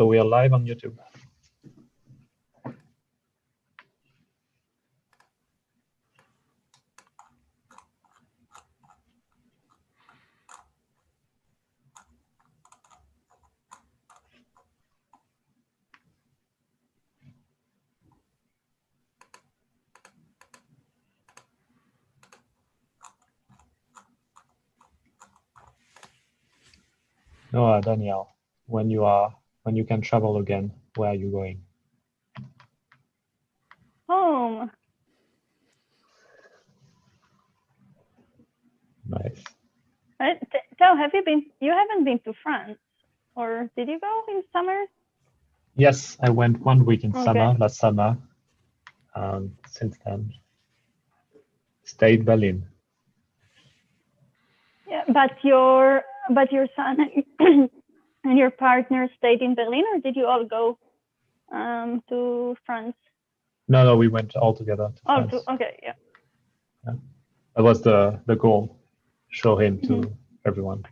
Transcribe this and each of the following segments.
So we are live on YouTube. No, Daniel, when you can travel again, where are you going? Home. Nice. Tao, you haven't been to France, or did you go in summer? Yes, I went 1 week in Okay. last summer. Since then, stayed Berlin. Yeah, but your son and your partner stayed in Berlin, or did you all go to France? No, we went all together to France. Okay, yeah. That was the goal. Show him to everyone.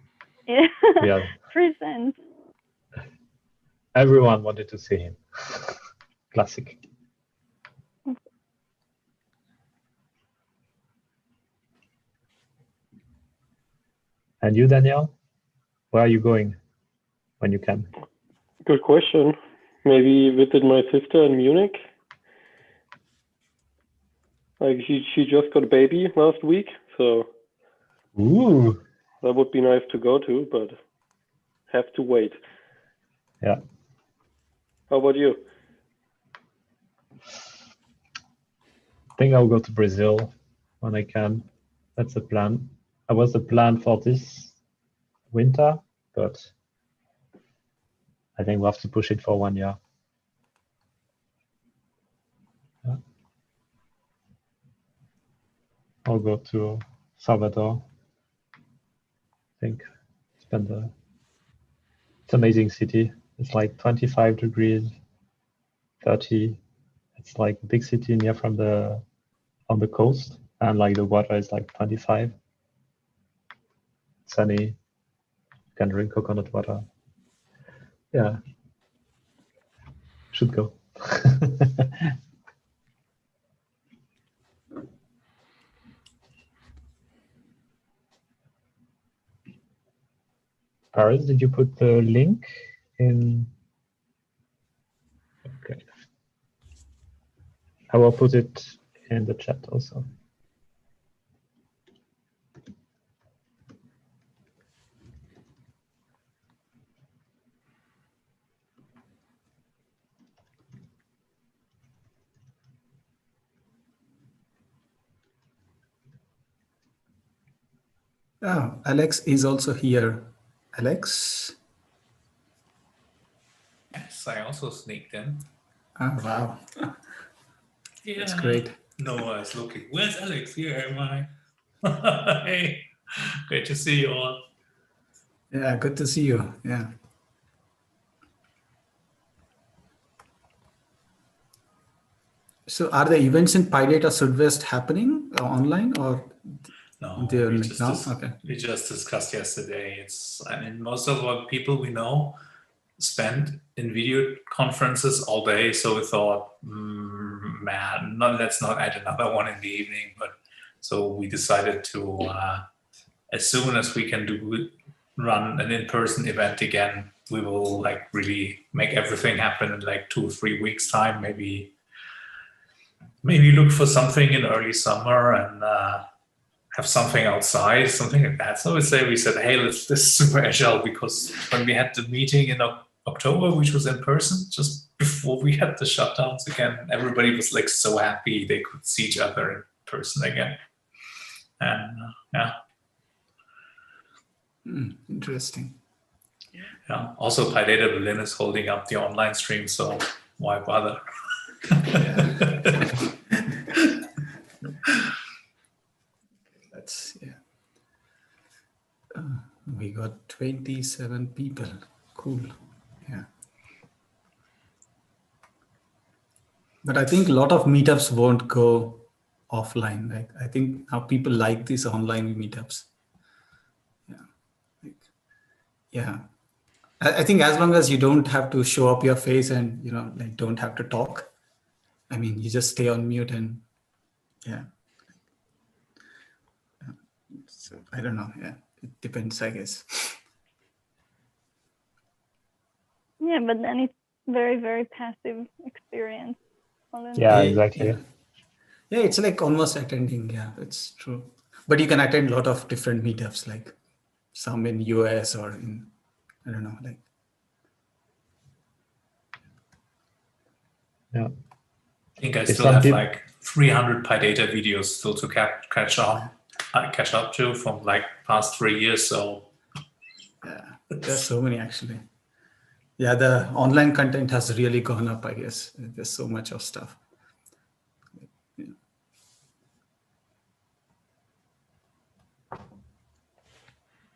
Yeah. Yeah. Present. Everyone wanted to see him. Classic. And you, Daniel? Where are you going when you can? Good question. Maybe visit my sister in Munich. Like she just got a baby last week, so Ooh. that would be nice to go to, but have to wait. Yeah. How about you? I think I'll go to Brazil when I can. That's the plan. That was the plan for this winter, but I think we'll have to push it for 1 year. Yeah. I'll go to Salvador. I think it's an amazing city. It's like 25 degrees, 30. It's like a big city near on the coast, and like the water is like 25. Sunny. You can drink coconut water. Yeah. Should go. Paris, did you put the link in? Okay. I will put it in the chat also. Oh, Alex is also here. Alex? Yes, I also sneaked in. Oh, wow. Yeah. That's great. No, I was looking. Where's Alex? Here am I. Hey, great to see you all. Yeah, good to see you. Yeah. So are the events in PyData Sudwest happening online or? No, Okay. we just discussed yesterday. I mean, most of what people we know spend in video conferences all day. So we thought, man, let's not add another one in the evening. But so we decided to, as soon as we can run an in-person event again, we will like really make everything happen in like 2 or 3 weeks time. Maybe look for something in early summer and have something outside, something like that. So we said, hey, this is super agile, because when we had the meeting in October, which was in person, just before we had the shutdowns again, everybody was like so happy they could see each other in person again. And yeah. Interesting. Yeah. Also, PyData Berlin is holding up the online stream, so why bother? We got 27 people. Cool. Yeah. But I think a lot of meetups won't go offline. Like, I think now people like these online meetups. Yeah. Yeah. I think as long as you don't have to show up your face and, like don't have to talk, I mean, you just stay on mute and yeah. So I don't know. Yeah, it depends, I guess. Yeah, but then it's very, very passive experience. Yeah, exactly. Yeah, it's like almost attending. Yeah, it's true. But you can attend a lot of different meetups, like some in US or in, I don't know, like. Yeah. I think I still have like 300 PyData videos still to catch up to from like past 3 years. So yeah, there's so many actually. Yeah, the online content has really gone up, I guess. There's so much of stuff.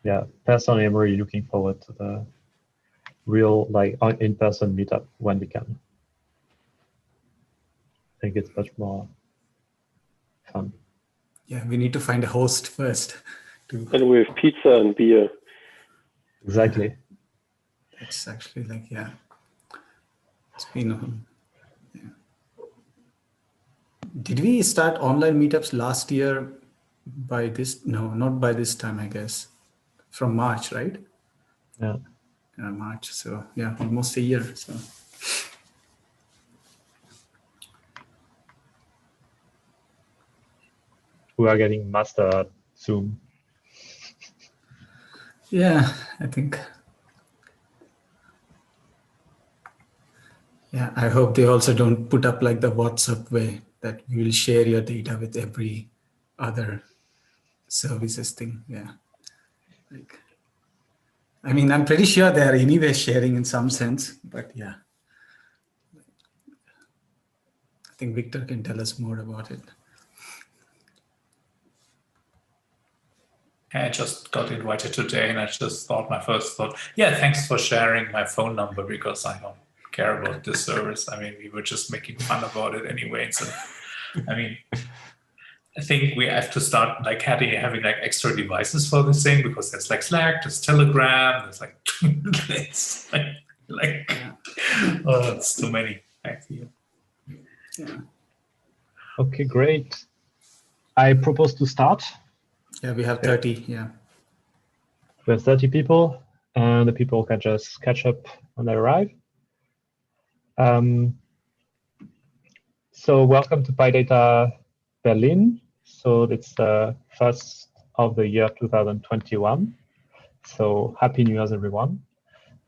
Yeah, personally, I'm really looking forward to the real, like, in-person meetup when we can. I think it's much more fun. Yeah, we need to find a host first. And with pizza and beer. Exactly. It's actually like, yeah. It's been. Yeah. Did we start online meetups last year by this? No, not by this time, I guess. From March, right? Yeah. March. So yeah, almost a year. So. We are getting master at Zoom. Yeah, I think. Yeah, I hope they also don't put up like the WhatsApp way that you will share your data with every other services thing. Yeah. Like, I mean, I'm pretty sure they are anyway sharing in some sense, but yeah. I think Victor can tell us more about it. I just got invited today and I just thought my first thought, yeah, thanks for sharing my phone number because I don't care about this service. I mean, we were just making fun about it anyway. So, I mean, I think we have to start like having like extra devices for this thing because there's like Slack, there's Telegram, there's like, it's like oh, it's too many. Thank you. Yeah. Okay, great. I propose to start. Yeah, we have 30. Yeah. We have 30 people, and the people can just catch up when they arrive. So welcome to PyData Berlin. So it's the first of the year 2021. So happy New Year's, everyone.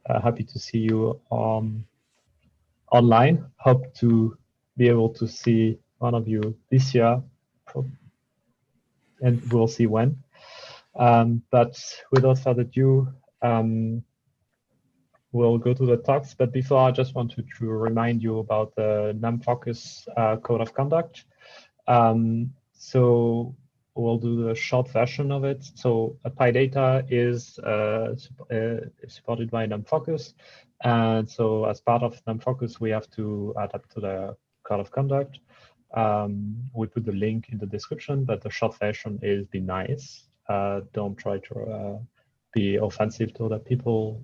Happy to see you online. Hope to be able to see one of you this year, and we'll see when. But without further ado, we'll go to the talks. But before, I just wanted to remind you about the NumFOCUS code of conduct. So we'll do the short version of it. So PyData is supported by NumFOCUS. And so as part of NumFOCUS, we have to adapt to the code of conduct. We put the link in the description, but the short version is be nice. Don't try to be offensive to other people.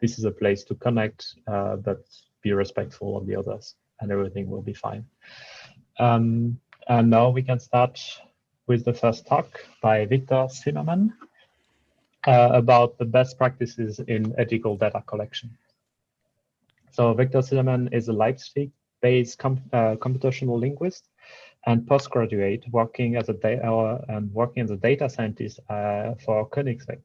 This is a place to connect, but be respectful of the others, and everything will be fine. And now we can start with the first talk by Victor Zimmermann about the best practices in ethical data collection. So Victor Zimmermann is a Leipzig-based computational linguist and postgraduate working as a data scientist for Königsweg.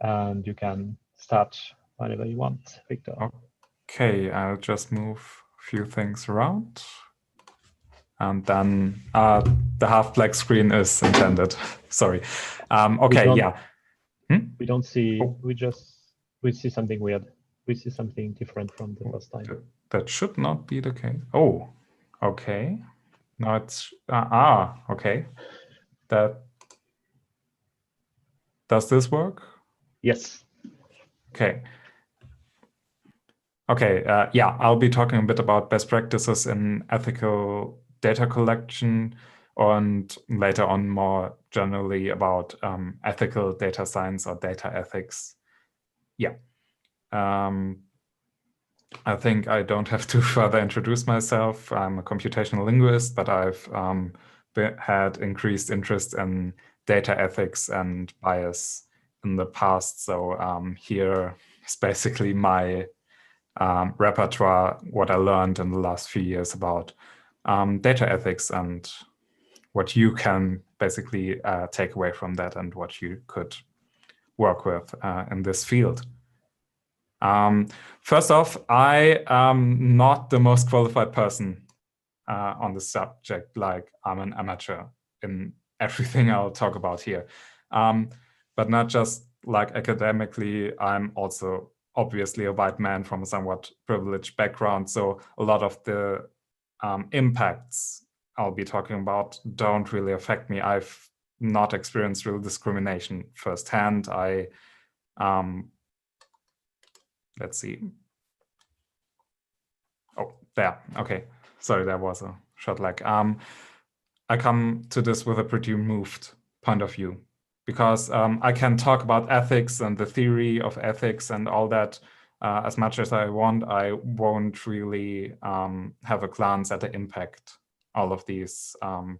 And you can start whenever you want, Victor. Okay, I'll just move a few things around. And then the half black screen is intended. Sorry. Okay, yeah. We don't see, we see something weird. We see something different from the first time. That should not be the case. Oh, okay. Now it's, okay. Does this work? Yes. Okay. Okay, yeah, I'll be talking a bit about best practices in ethical data collection. and later on more generally about ethical data science or data ethics. Yeah. I think I don't have to further introduce myself. I'm a computational linguist, but I've had increased interest in data ethics and bias in the past. So here is basically my repertoire, what I learned in the last few years about data ethics and what you can basically take away from that and what you could work with in this field. First off, I am not the most qualified person on the subject. Like, I'm an amateur in everything I'll talk about here. But not just like academically, I'm also obviously a white man from a somewhat privileged background. So a lot of the impacts I'll be talking about don't really affect me. I've not experienced real discrimination firsthand. Let's see. Oh, there. Okay. Sorry, there was a short lag. I come to this with a pretty moved point of view because I can talk about ethics and the theory of ethics and all that as much as I want. I won't really have a glance at the impact all of these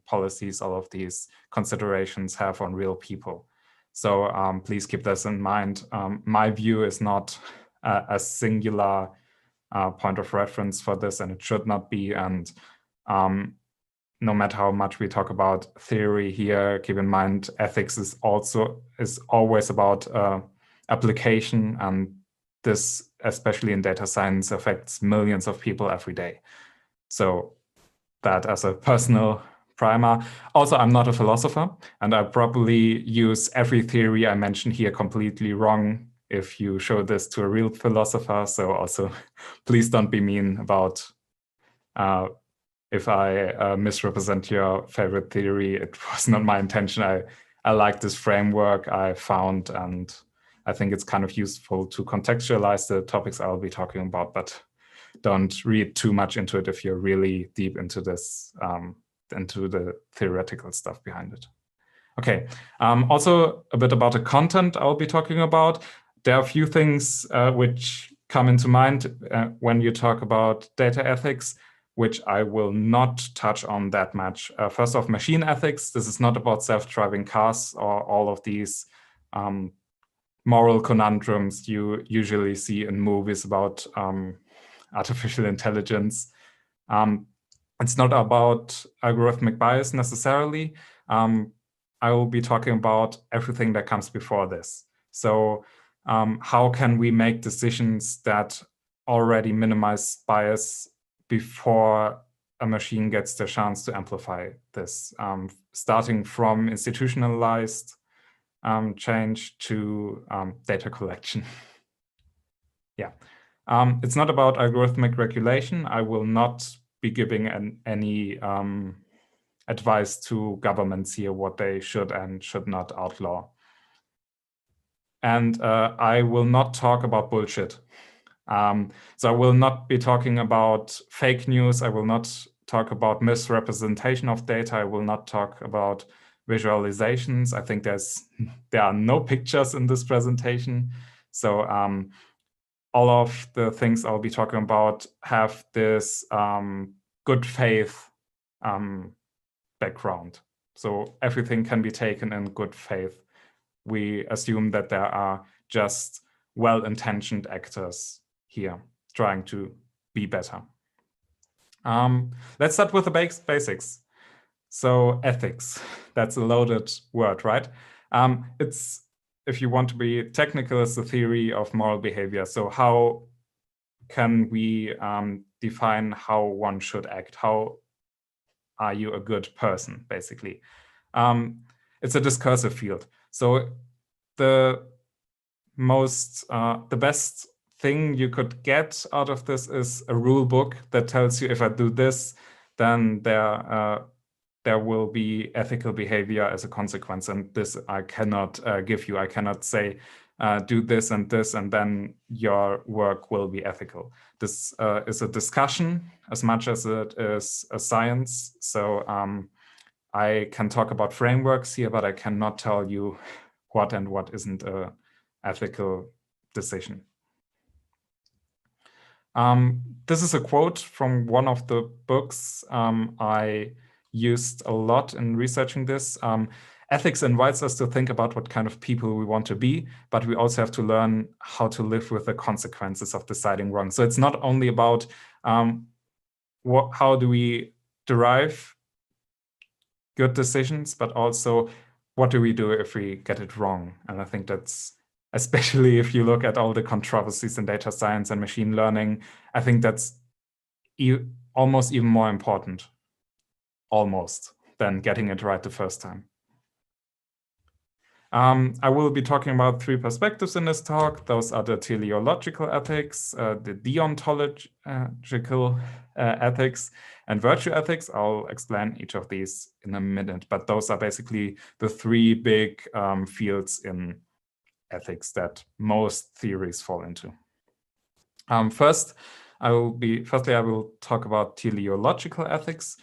policies, all of these considerations have on real people. So please keep this in mind. My view is not a singular point of reference for this, and it should not be. And no matter how much we talk about theory here, keep in mind ethics is always about application, and this, especially in data science, affects millions of people every day. So that as a personal primer. Also, I'm not a philosopher, and I probably use every theory I mention here completely wrong if you show this to a real philosopher. So also, please don't be mean about if I misrepresent your favorite theory. It was not my intention. I like this framework I found, and I think it's kind of useful to contextualize the topics I'll be talking about, but don't read too much into it if you're really deep into this, into the theoretical stuff behind it. Okay, also a bit about the content I'll be talking about. There are a few things which come into mind when you talk about data ethics, which I will not touch on that much. First off, machine ethics. This is not about self-driving cars or all of these moral conundrums you usually see in movies about artificial intelligence. It's not about algorithmic bias necessarily. I will be talking about everything that comes before this. So how can we make decisions that already minimize bias before a machine gets the chance to amplify this, starting from institutionalized change to data collection. Yeah. It's not about algorithmic regulation. I will not be giving any advice to governments here what they should and should not outlaw. And I will not talk about bullshit. So I will not be talking about fake news. I will not talk about misrepresentation of data. I will not talk about visualizations. I think there are no pictures in this presentation. So all of the things I'll be talking about have this good faith background. So everything can be taken in good faith. We assume that there are just well-intentioned actors here trying to be better. Let's start with the basics. So ethics, that's a loaded word, right? It's, if you want to be technical, it's the theory of moral behavior. So how can we define how one should act? How are you a good person, basically? It's a discursive field. So the best thing you could get out of this is a rule book that tells you if I do this, then there will be ethical behavior as a consequence. And this I cannot give you. I cannot say, do this, and then your work will be ethical. This is a discussion as much as it is a science. So I can talk about frameworks here, but I cannot tell you what and what isn't an ethical decision. This is a quote from one of the books I used a lot in researching this. Ethics invites us to think about what kind of people we want to be, but we also have to learn how to live with the consequences of deciding wrong. So it's not only about how do we derive good decisions, but also what do we do if we get it wrong? And I think that's, especially if you look at all the controversies in data science and machine learning, I think that's almost even more important, than getting it right the first time. I will be talking about 3 perspectives in this talk. Those are the teleological ethics, the deontological ethics, and virtue ethics. I'll explain each of these in a minute, but those are basically the 3 big fields in ethics that most theories fall into. Firstly, I will talk about teleological ethics.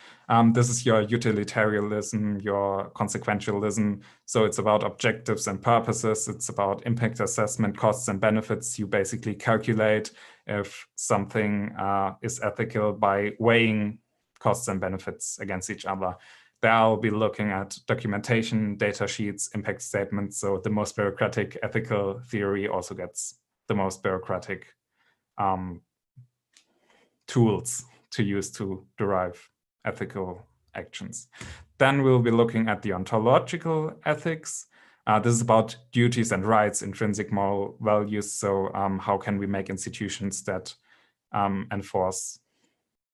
This is your utilitarianism, your consequentialism. So it's about objectives and purposes. It's about impact assessment, costs and benefits. You basically calculate if something is ethical by weighing costs and benefits against each other. There I'll be looking at documentation, data sheets, impact statements. So the most bureaucratic ethical theory also gets the most bureaucratic tools to use to derive ethical actions. Then we'll be looking at the ontological ethics. This is about duties and rights, intrinsic moral values. So how can we make institutions that enforce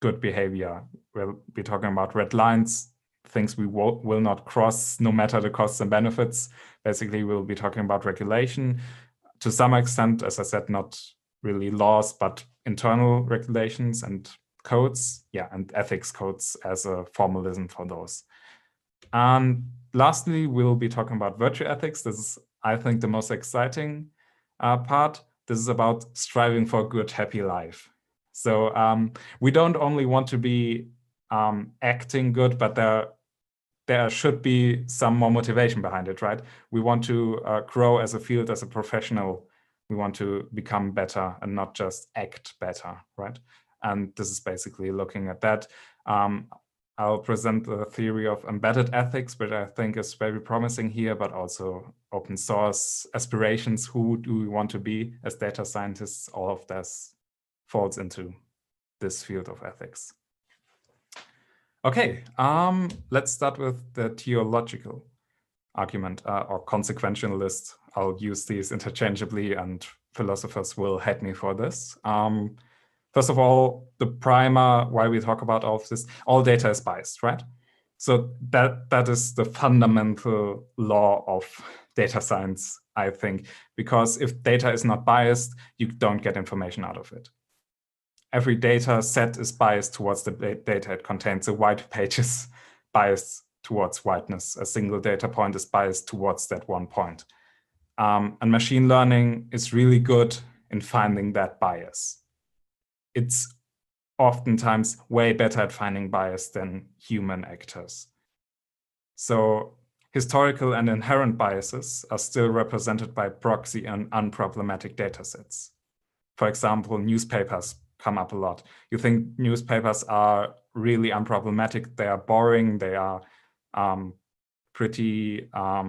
good behavior? We'll be talking about red lines, things we will not cross no matter the costs and benefits. Basically, we'll be talking about regulation to some extent, as I said, not really laws, but internal regulations and codes, and ethics codes as a formalism for those. And lastly, we'll be talking about virtue ethics. This is, I think, the most exciting part. This is about striving for a good, happy life. So we don't only want to be acting good, but there should be some more motivation behind it, right? We want to grow as a field, as a professional. We want to become better and not just act better, right? And this is basically looking at that. I'll present the theory of embedded ethics, which I think is very promising here, but also open source aspirations. Who do we want to be as data scientists? All of this falls into this field of ethics. Okay, let's start with the teleological argument or consequentialist. I'll use these interchangeably and philosophers will hate me for this. First of all, the primer, why we talk about all of this, all data is biased, right? So that is the fundamental law of data science, I think, because if data is not biased, you don't get information out of it. Every data set is biased towards the data it contains. A white page is biased towards whiteness. A single data point is biased towards that one point. And machine learning is really good in finding that bias. It's oftentimes way better at finding bias than human actors. So historical and inherent biases are still represented by proxy and unproblematic data sets. For example, newspapers come up a lot. You think newspapers are really unproblematic. They are boring. They are pretty, they are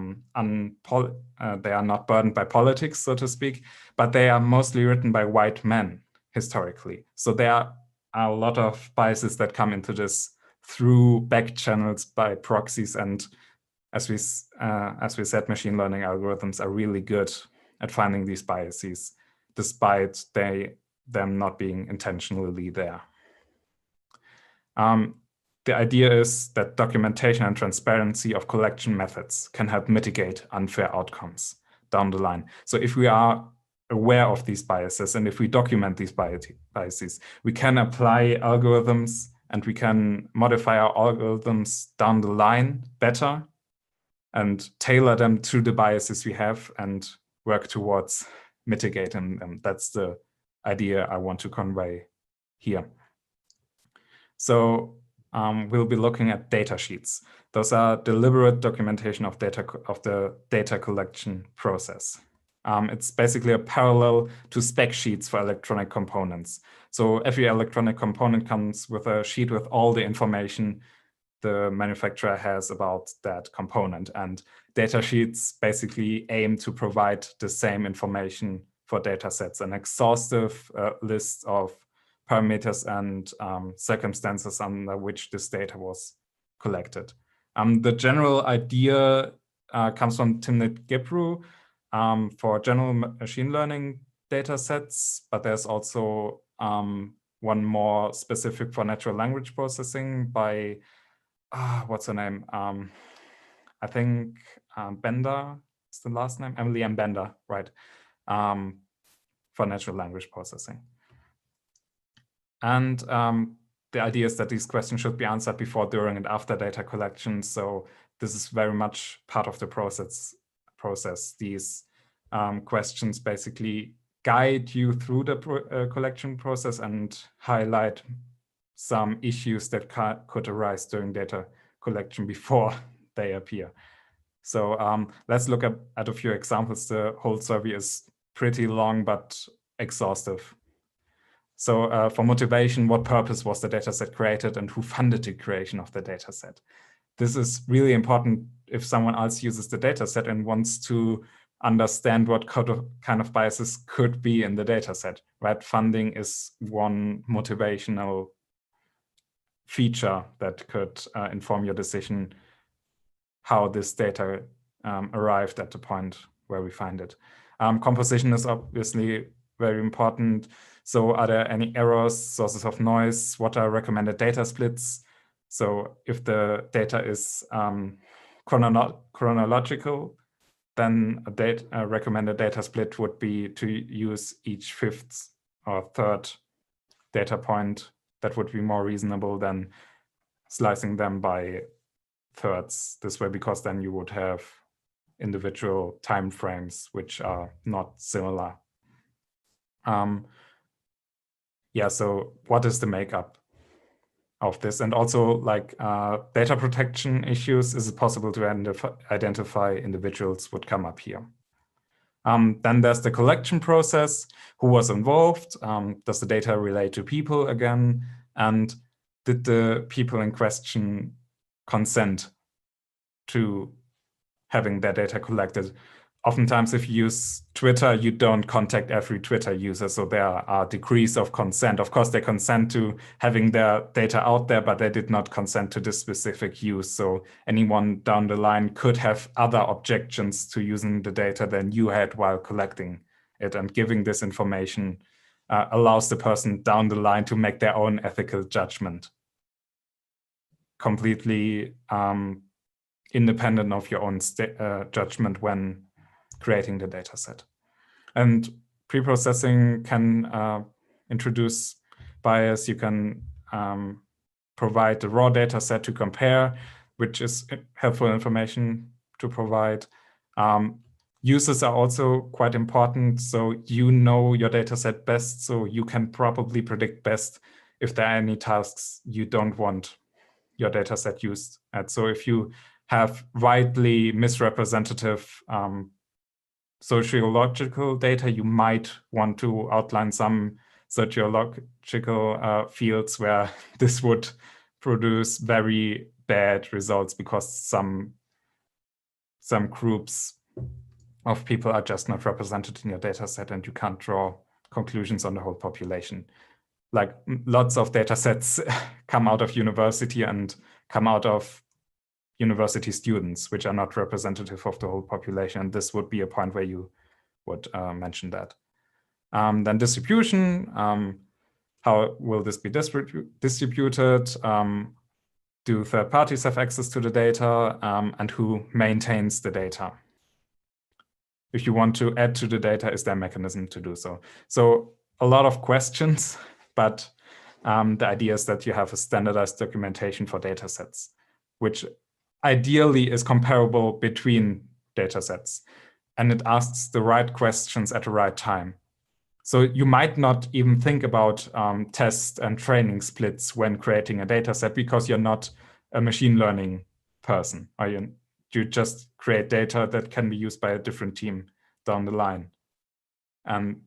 not burdened by politics, so to speak, but they are mostly written by white men historically. So there are a lot of biases that come into this through back channels by proxies. And as we said, machine learning algorithms are really good at finding these biases, despite them not being intentionally there. The idea is that documentation and transparency of collection methods can help mitigate unfair outcomes down the line. So if we are aware of these biases and if we document these biases, we can apply algorithms and we can modify our algorithms down the line better and tailor them to the biases we have and work towards mitigating them. That's the idea I want to convey here. So we'll be looking at data sheets. Those are deliberate documentation of the data collection process. It's basically a parallel to spec sheets for electronic components. So every electronic component comes with a sheet with all the information the manufacturer has about that component. And data sheets basically aim to provide the same information for data sets, an exhaustive list of parameters and circumstances under which this data was collected. The general idea comes from Timnit Gebru for general machine learning data sets, but there's also one more specific for natural language processing by, what's her name? I think Bender is the last name, Emily M. Bender, right? For natural language processing. And the idea is that these questions should be answered before, during, and after data collection. So this is very much part of the process. These questions basically guide you through the collection process and highlight some issues that could arise during data collection before they appear. So let's look at a few examples. The whole survey is pretty long, but exhaustive. So for motivation, what purpose was the dataset created and who funded the creation of the dataset? This is really important if someone else uses the dataset and wants to understand what kind of biases could be in the dataset, right? Funding is one motivational feature that could inform your decision how this data arrived at the point where we find it. Composition is obviously very important. So are there any errors, sources of noise? What are recommended data splits? So if the data is chronological, then a recommended data split would be to use each fifth or third data point. That would be more reasonable than slicing them by thirds this way, because then you would have individual time frames which are not similar. Yeah, so what is the makeup of this? And also, like data protection issues, is it possible to identify individuals would come up here. Then there's the collection process. Who was involved? Does the data relate to people again? And did the people in question consent to having their data collected? Oftentimes, if you use Twitter, you don't contact every Twitter user, so there are degrees of consent. Of course, they consent to having their data out there, but they did not consent to this specific use. So anyone down the line could have other objections to using the data than you had while collecting it, and giving this information allows the person down the line to make their own ethical judgment, completely independent of your own judgment when creating the data set. And pre-processing can introduce bias. You can provide the raw data set to compare, which is helpful information to provide. Users are also quite important. So you know your data set best, so you can probably predict best if there are any tasks you don't want your data set used at. So if you have widely misrepresentative sociological data, you might want to outline some sociological fields where this would produce very bad results, because some groups of people are just not represented in your data set, and you can't draw conclusions on the whole population. Like lots of data sets come out of university and come out of university students, which are not representative of the whole population. And this would be a point where you would mention that. Then distribution, how will this be distributed? Do third parties have access to the data? And who maintains the data? If you want to add to the data, is there a mechanism to do so? So a lot of questions, but the idea is that you have a standardized documentation for data sets, which ideally is comparable between data sets, and it asks the right questions at the right time. So you might not even think about test and training splits when creating a data set because you're not a machine learning person, or you just create data that can be used by a different team down the line. And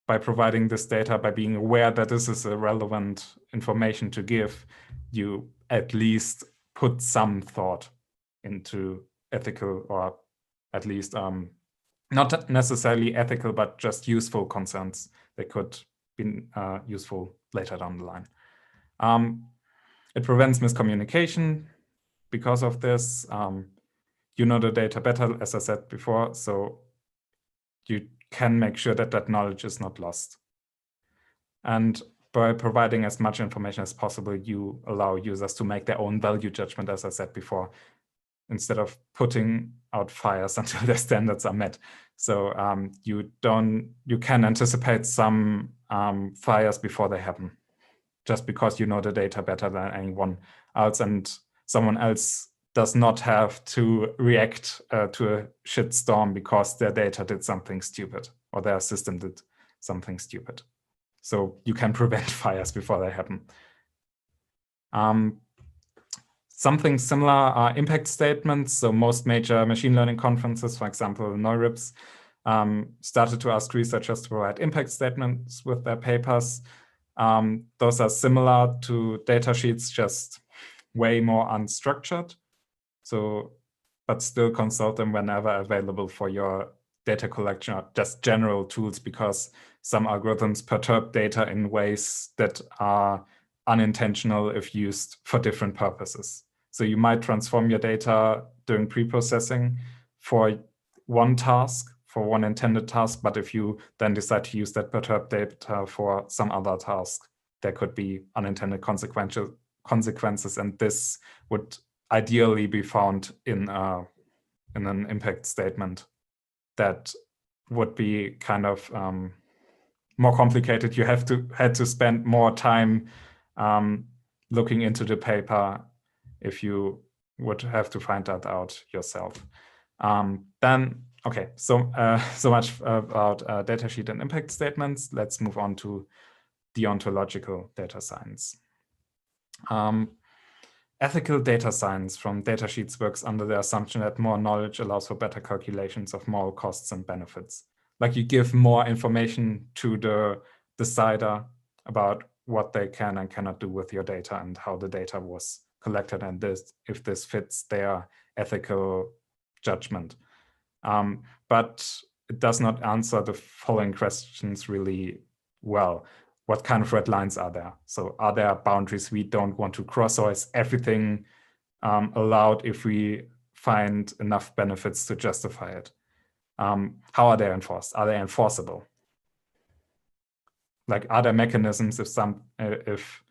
by providing this data, by being aware that this is a relevant information to give, you at least put some thought into ethical, or at least not necessarily ethical, but just useful concerns that could be useful later down the line. It prevents miscommunication because of this. You know the data better, as I said before, so you can make sure that that knowledge is not lost. And by providing as much information as possible, you allow users to make their own value judgment, as I said before, instead of putting out fires until their standards are met. So you can anticipate some fires before they happen, just because you know the data better than anyone else, and someone else does not have to react to a shitstorm because their data did something stupid or their system did something stupid. So you can prevent fires before they happen. Something similar are impact statements. So most major machine learning conferences, for example, NeurIPS, started to ask researchers to provide impact statements with their papers. Those are similar to data sheets, just way more unstructured. So, but still consult them whenever available for your data collection, or just general tools, because some algorithms perturb data in ways that are unintentional if used for different purposes. So you might transform your data during pre-processing for one task, for one intended task, but if you then decide to use that perturbed data for some other task, there could be unintended consequences, and this would ideally be found in an impact statement. That would be kind of more complicated. You had to spend more time looking into the paper if you would have to find that out yourself. Then, okay, so much about datasheet and impact statements. Let's move on to deontological data science. Ethical data science from datasheets works under the assumption that more knowledge allows for better calculations of moral costs and benefits. Like you give more information to the decider about what they can and cannot do with your data and how the data was collected, and if this fits their ethical judgment. But it does not answer the following questions really well. What kind of red lines are there? So are there boundaries we don't want to cross, or is everything allowed if we find enough benefits to justify it? How are they enforced? Are they enforceable? Like, are there mechanisms if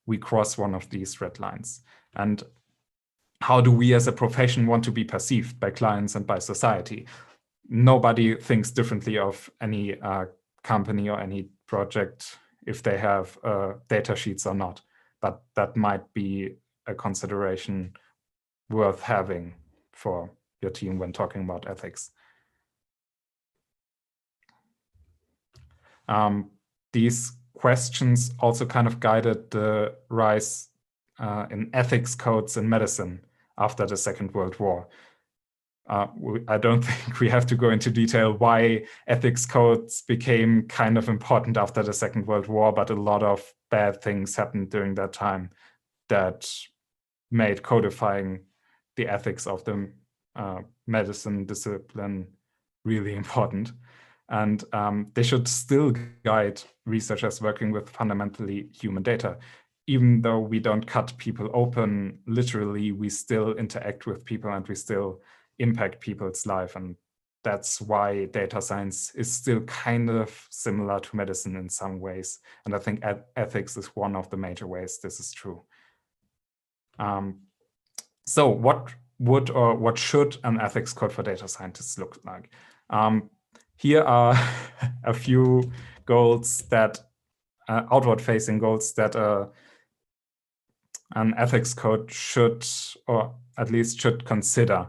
we cross one of these red lines? And how do we as a profession want to be perceived by clients and by society? Nobody thinks differently of any company or any project if they have data sheets or not, but that might be a consideration worth having for your team when talking about ethics. These questions also kind of guided the rise in ethics codes in medicine after the Second World War. I don't think we have to go into detail why ethics codes became kind of important after the Second World War, but a lot of bad things happened during that time that made codifying the ethics of the medicine discipline really important. And they should still guide researchers working with fundamentally human data. Even though we don't cut people open literally, we still interact with people and we still impact people's life. And that's why data science is still kind of similar to medicine in some ways. And I think ethics is one of the major ways this is true. So what would or what should an ethics code for data scientists look like? Here are a few goals that outward-facing goals that an ethics code should, or at least should consider.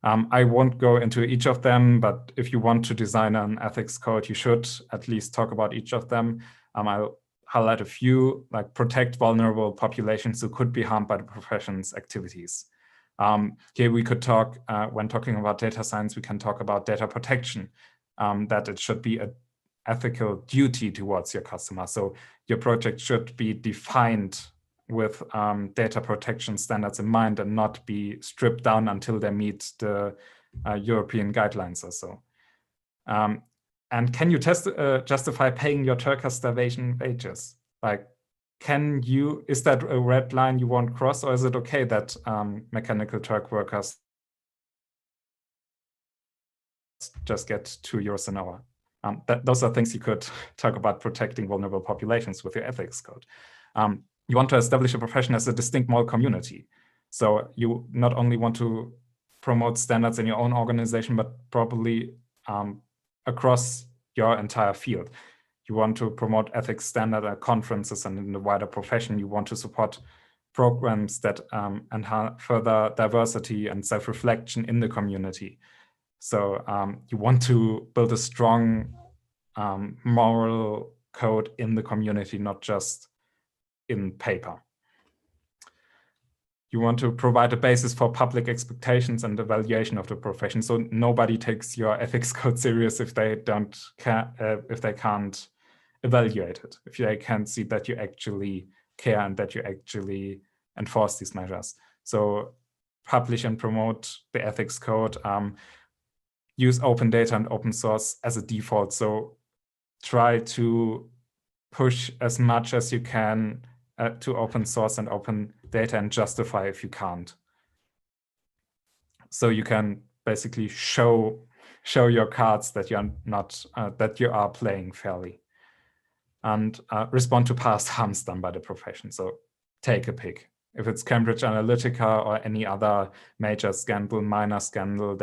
I won't go into each of them, but if you want to design an ethics code, you should at least talk about each of them. I'll highlight a few, like protect vulnerable populations who could be harmed by the profession's activities. Here we could talk, when talking about data science, we can talk about data protection, that it should be an ethical duty towards your customer. So your project should be defined with data protection standards in mind and not be stripped down until they meet the European guidelines or so. And can you justify paying your Turkish starvation wages? Like, is that a red line you won't cross, or is it okay that mechanical Turk workers just get €2 an hour? Those are things you could talk about protecting vulnerable populations with your ethics code. You want to establish a profession as a distinct moral community. So you not only want to promote standards in your own organization, but probably across your entire field. You want to promote ethics standard at conferences and in the wider profession. You want to support programs that enhance further diversity and self-reflection in the community. So you want to build a strong moral code in the community, not just in paper. You want to provide a basis for public expectations and evaluation of the profession. So nobody takes your ethics code serious if they can't evaluate it, if they can't see that you actually care and that you actually enforce these measures. So publish and promote the ethics code. Use open data and open source as a default. So try to push as much as you can to open source and open data, and justify if you can't. So you can basically show your cards that you're not that you are playing fairly, and respond to past harms done by the profession. So take a pick. If it's Cambridge Analytica or any other major scandal, minor scandal,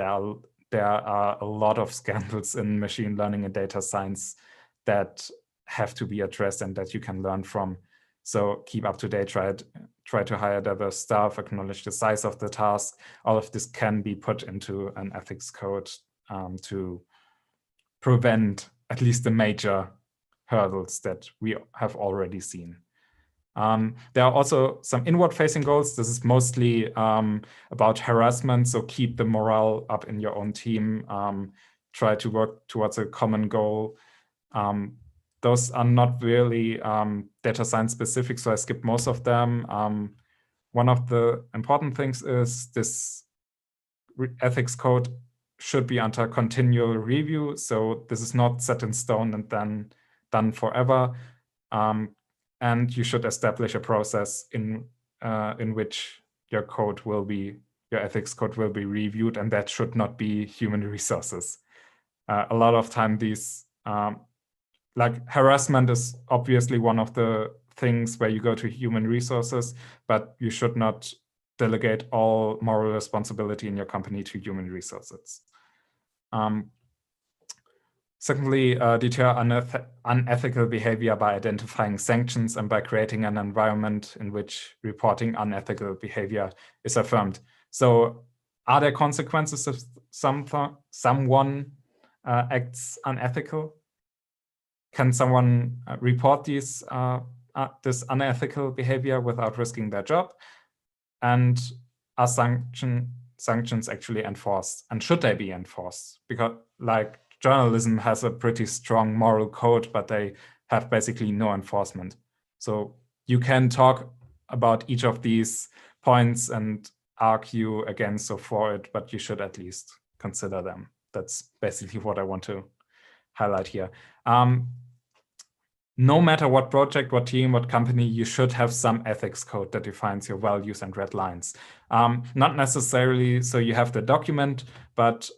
there are a lot of scandals in machine learning and data science that have to be addressed and that you can learn from. So keep up to date, try to hire diverse staff, acknowledge the size of the task. All of this can be put into an ethics code to prevent at least the major hurdles that we have already seen. There are also some inward-facing goals. This is mostly about harassment, so keep the morale up in your own team. Try to work towards a common goal. Those are not really data science specific, so I skipped most of them. One of the important things is this ethics code should be under continual review. So this is not set in stone and then done forever. And you should establish a process in which your ethics code will be reviewed, and that should not be human resources. A lot of time these, like harassment is obviously one of the things where you go to human resources, but you should not delegate all moral responsibility in your company to human resources. Secondly, deter unethical behavior by identifying sanctions and by creating an environment in which reporting unethical behavior is affirmed. So are there consequences if someone acts unethical? Can someone report this unethical behavior without risking their job? And are sanctions actually enforced? And should they be enforced? Because like journalism has a pretty strong moral code, but they have basically no enforcement. So you can talk about each of these points and argue against or for it, but you should at least consider them. That's basically what I want to highlight here. No matter what project, what team, what company, you should have some ethics code that defines your values and red lines. Not necessarily so you have the document, but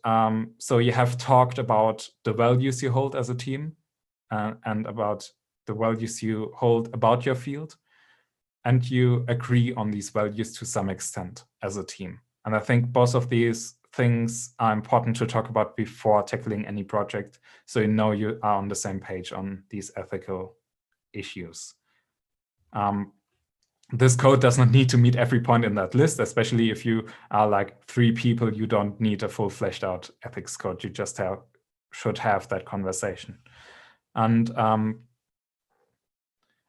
so you have talked about the values you hold as a team and about the values you hold about your field. And you agree on these values to some extent as a team. And I think both of these things are important to talk about before tackling any project, so you know you are on the same page on these ethical issues. this code does not need to meet every point in that list, especially if you are like 3 people, you don't need a full fleshed out ethics code. You just should have that conversation. And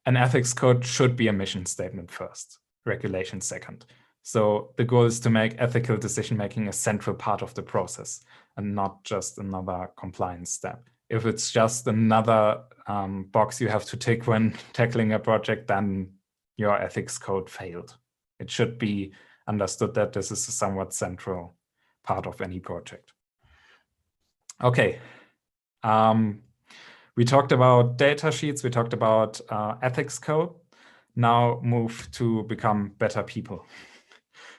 an ethics code should be a mission statement first, regulation second. So the goal is to make ethical decision-making a central part of the process and not just another compliance step. If it's just another box you have to tick when tackling a project, then your ethics code failed. It should be understood that this is a somewhat central part of any project. Okay. We talked about data sheets, we talked about ethics code. Now move to become better people.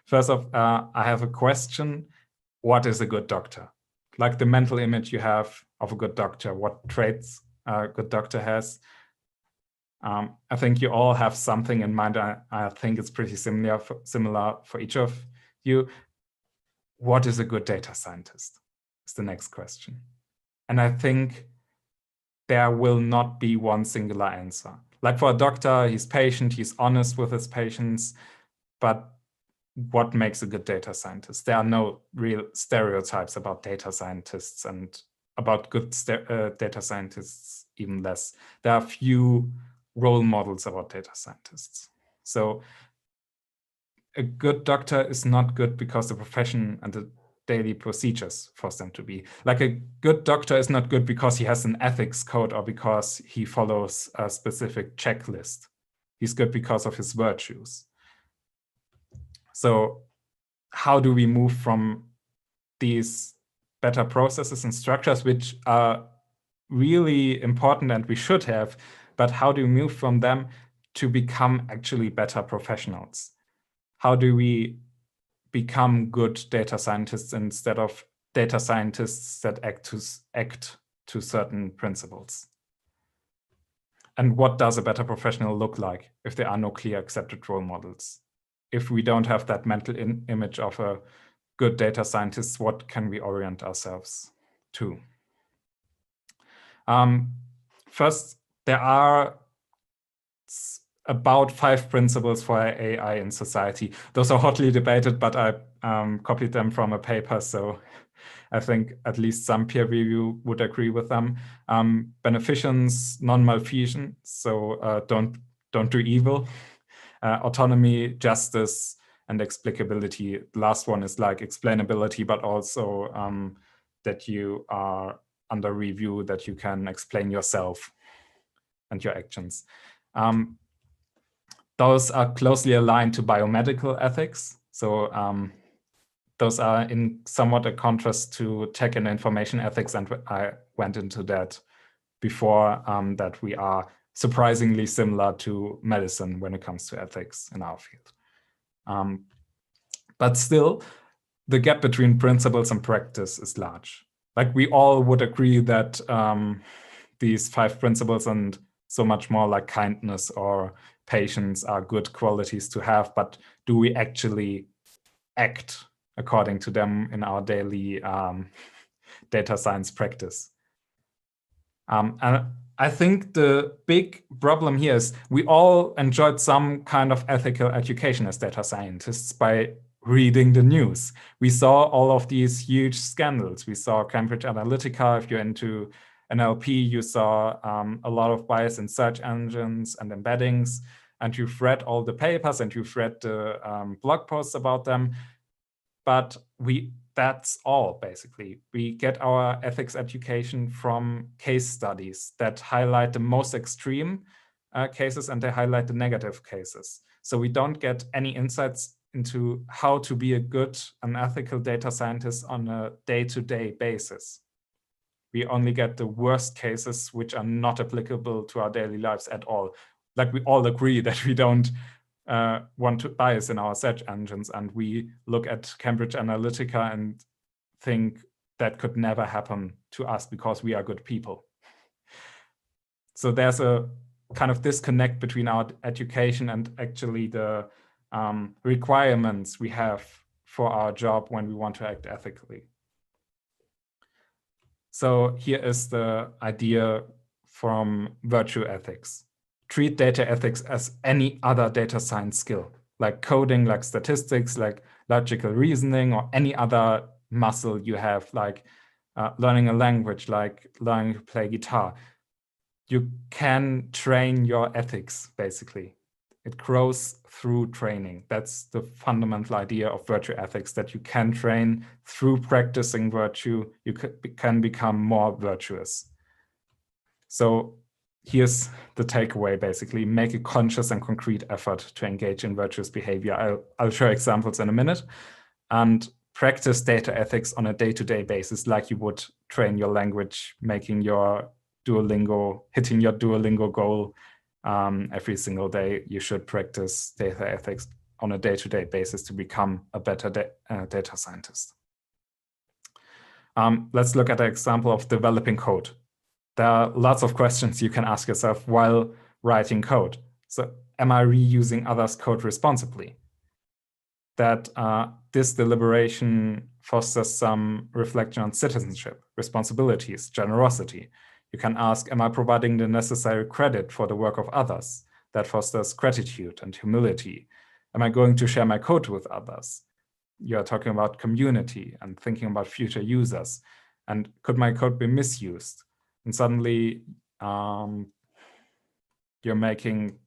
First off, I have a question. What is a good doctor? Like the mental image you have of a good doctor, what traits a good doctor has. I think you all have something in mind. I think it's pretty similar for each of you. What is a good data scientist? Is the next question. And I think there will not be one singular answer. Like for a doctor, he's patient, he's honest with his patients, but what makes a good data scientist? There are no real stereotypes about data scientists, and about good data scientists even less. There are few role models about data scientists. So a good doctor is not good because the profession and the daily procedures force them to be. Like a good doctor is not good because he has an ethics code or because he follows a specific checklist. He's good because of his virtues. So how do we move from these better processes and structures, which are really important and we should have, but how do we move from them to become actually better professionals? How do we become good data scientists instead of data scientists that act to certain principles? And what does a better professional look like if there are no clear accepted role models? If we don't have that mental image of a good data scientist, what can we orient ourselves to? First, there are about 5 principles for AI in society. Those are hotly debated, but I copied them from a paper, so I think at least some peer review would agree with them. Beneficence, non-malfeasance, so don't do evil. Autonomy, justice, and explicability. The last one is like explainability, but also that you are under review, that you can explain yourself and your actions. Those are closely aligned to biomedical ethics. So those are in somewhat a contrast to tech and information ethics, and I went into that before, that we are surprisingly similar to medicine when it comes to ethics in our field. But still, the gap between principles and practice is large. Like we all would agree that these 5 principles and so much more like kindness or patience are good qualities to have, but do we actually act according to them in our daily data science practice? And I think the big problem here is we all enjoyed some kind of ethical education as data scientists by reading the news. We saw all of these huge scandals. We saw Cambridge Analytica. If you're into NLP, you saw a lot of bias in search engines and embeddings, and you've read all the papers and you've read the blog posts about them. But that's all, basically. We get our ethics education from case studies that highlight the most extreme cases, and they highlight the negative cases. So we don't get any insights into how to be a good and ethical data scientist on a day-to-day basis. We only get the worst cases, which are not applicable to our daily lives at all. Like we all agree that we don't want to bias in our search engines, and we look at Cambridge Analytica and think that could never happen to us because we are good people. So there's a kind of disconnect between our education and actually the requirements we have for our job when we want to act ethically. So here is the idea from virtue ethics. treat data ethics as any other data science skill, like coding, like statistics, like logical reasoning, or any other muscle you have, like learning a language, like learning to play guitar. You can train your ethics, basically. It grows through training. That's the fundamental idea of virtue ethics, that you can train through practicing virtue. You can become more virtuous. So here's the takeaway, basically. Make a conscious and concrete effort to engage in virtuous behavior. I'll show examples in a minute. And practice data ethics on a day-to-day basis, like you would train your language, making your Duolingo, hitting your Duolingo goal every single day. You should practice data ethics on a day-to-day basis to become a better data scientist. Let's look at an example of developing code. There are lots of questions you can ask yourself while writing code. So, am I reusing others' code responsibly? That this deliberation fosters some reflection on citizenship, responsibilities, generosity. You can ask, am I providing the necessary credit for the work of others? That fosters gratitude and humility. Am I going to share my code with others? You're talking about community and thinking about future users. And could my code be misused? And suddenly you're making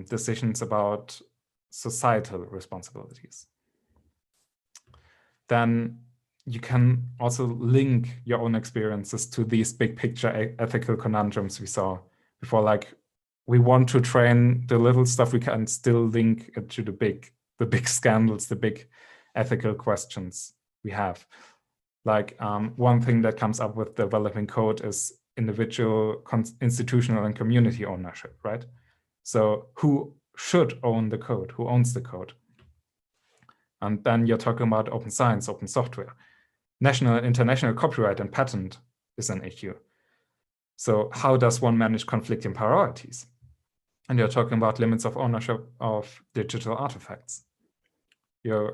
decisions about societal responsibilities. Then you can also link your own experiences to these big picture ethical conundrums we saw before. Like, we want to train the little stuff, we can still link it to the big scandals, the big ethical questions we have. Like one thing that comes up with developing code is individual, institutional, and community ownership, right? So who should own the code? Who owns the code? And then you're talking about open science, open software. National and international copyright and patent is an issue. So how does one manage conflicting priorities? And you're talking about limits of ownership of digital artifacts. You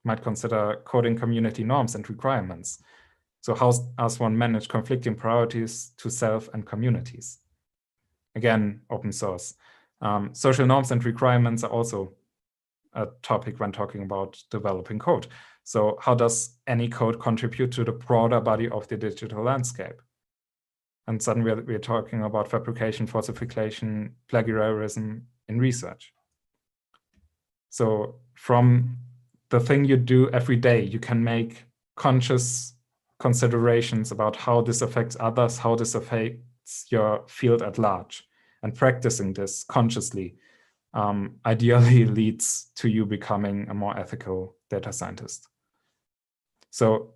might consider coding community norms and requirements. So how does one manage conflicting priorities to self and communities? Again, open source. Social norms and requirements are also a topic when talking about developing code. So how does any code contribute to the broader body of the digital landscape? And suddenly we're talking about fabrication, falsification, plagiarism in research. So from the thing you do every day, you can make conscious considerations about how this affects others, how this affects your field at large. And practicing this consciously ideally leads to you becoming a more ethical data scientist. So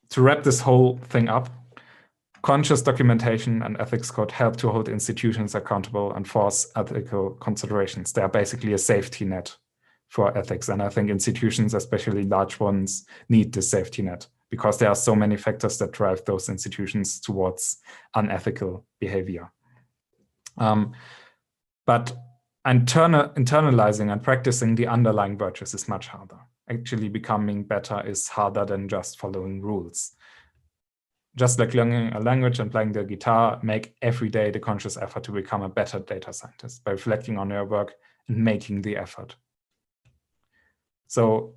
to wrap this whole thing up, conscious documentation and ethics code help to hold institutions accountable and force ethical considerations. They are basically a safety net for ethics. And I think institutions, especially large ones, need this safety net because there are so many factors that drive those institutions towards unethical behavior. But internalizing and practicing the underlying virtues is much harder. Actually becoming better is harder than just following rules. Just like learning a language and playing the guitar, make every day the conscious effort to become a better data scientist by reflecting on your work and making the effort. So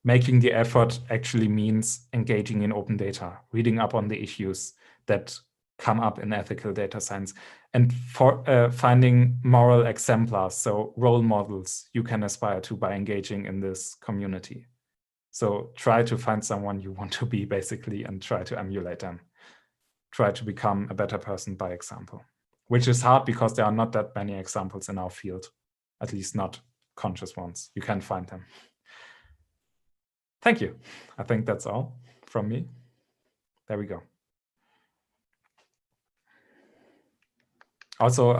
making the effort actually means engaging in open data, reading up on the issues that come up in ethical data science, and for finding moral exemplars, so role models you can aspire to by engaging in this community. So try to find someone you want to be, basically, and try to emulate them. Try to become a better person by example, which is hard because there are not that many examples in our field, at least not conscious ones. You can find them. Thank you. I think that's all from me. There we go. Also,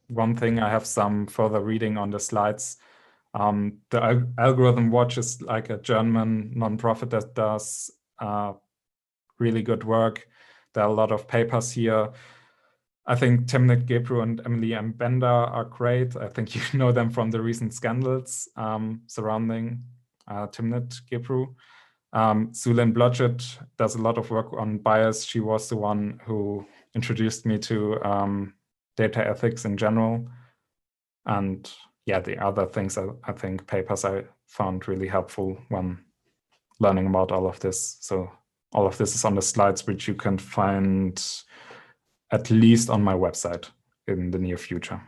one thing, I have some further reading on the slides. The Algorithm Watch is like a German nonprofit that does really good work. There are a lot of papers here. I think Timnit Gebru and Emily M. Bender are great. I think you know them from the recent scandals surrounding Timnit Gebru. Sulin Blodgett does a lot of work on bias. She was the one who introduced me to data ethics in general. And yeah, the other things I think papers I found really helpful when learning about all of this. So all of this is on the slides, which you can find at least on my website in the near future.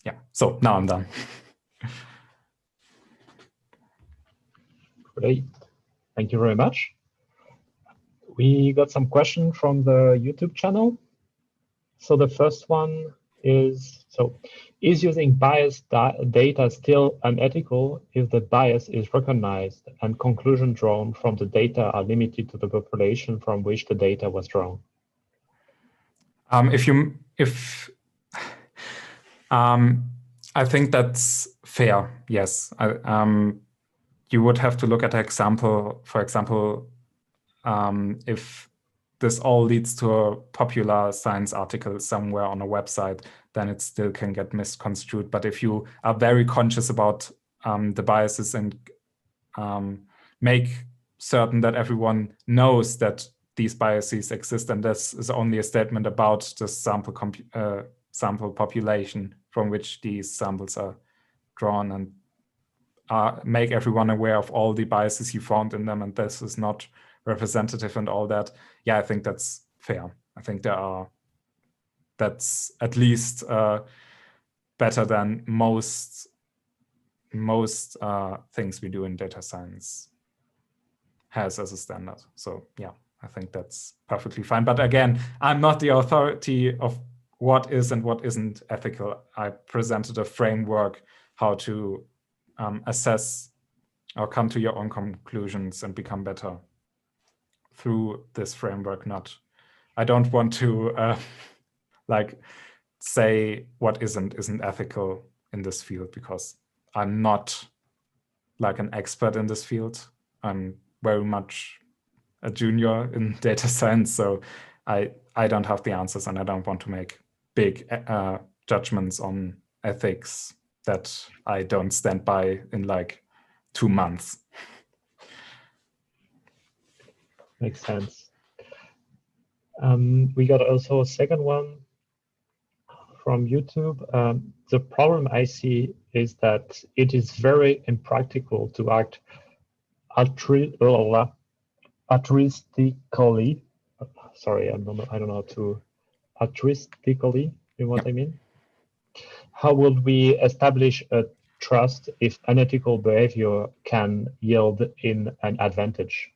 Yeah, so now I'm done. Great. Thank you very much. We got some questions from the YouTube channel. So the first one is, is using biased data still unethical if the bias is recognized and conclusions drawn from the data are limited to the population from which the data was drawn? I think that's fair, yes. You would have to look at an example, for example, if this all leads to a popular science article somewhere on a website, then it still can get misconstrued. But if you are very conscious about the biases and make certain that everyone knows that these biases exist, and this is only a statement about the sample population from which these samples are drawn, and make everyone aware of all the biases you found in them, and this is not representative and all that. Yeah, I think that's fair. I think that's at least better than most things we do in data science has as a standard. So yeah, I think that's perfectly fine. But again, I'm not the authority of what is and what isn't ethical. I presented a framework how to assess or come to your own conclusions and become better through this framework. I don't want to like say what isn't ethical in this field, because I'm not like an expert in this field. I'm very much a junior in data science, so I don't have the answers, and I don't want to make big judgments on ethics that I don't stand by in like 2 months. Makes sense. We got also a second one from YouTube. The problem I see is that it is very impractical to act altruistically. Sorry, I don't know how to altruistically. You know what I mean? How would we establish a trust if unethical behavior can yield in an advantage?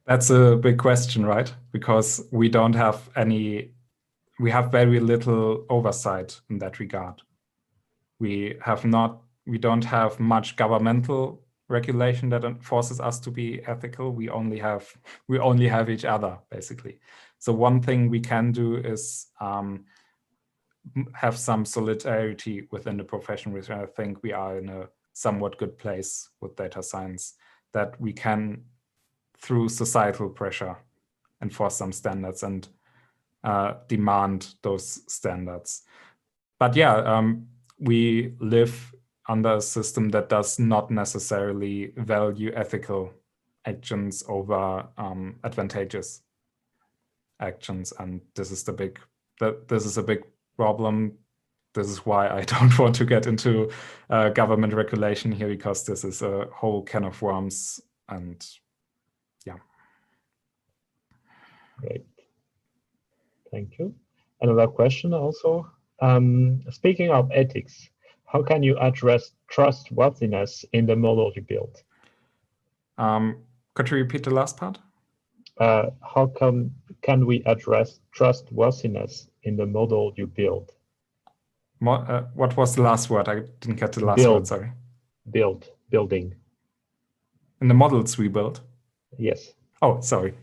That's a big question, right? Because we don't have we have very little oversight in that regard. We don't have much governmental regulation that forces us to be ethical. We only have each other, basically. So one thing we can do is have some solidarity within the profession, which I think we are in a somewhat good place with data science, that we can, through societal pressure, enforce some standards and demand those standards. But yeah, we live under a system that does not necessarily value ethical actions over advantageous actions, and this is a big problem. This is why I don't want to get into government regulation here, because this is a whole can of worms. And yeah. Great. Thank you. Another question also. Speaking of ethics, how can you address trustworthiness in the model you build? Could you repeat the last part? How can we address trustworthiness in the model you build? What was the last word? I didn't get the last word, sorry. Building. In the models we build? Yes. Oh, sorry.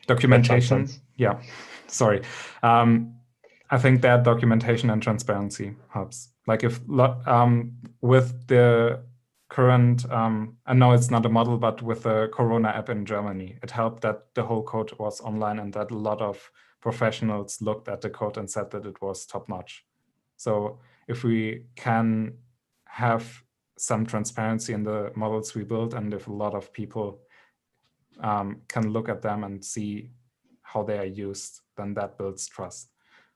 Documentation. Yeah, sorry. I think that documentation and transparency helps. Like if with the current, I know it's not a model, but with the Corona app in Germany, it helped that the whole code was online and that a lot of professionals looked at the code and said that it was top-notch. So if we can have some transparency in the models we build, and if a lot of people can look at them and see how they are used, then that builds trust.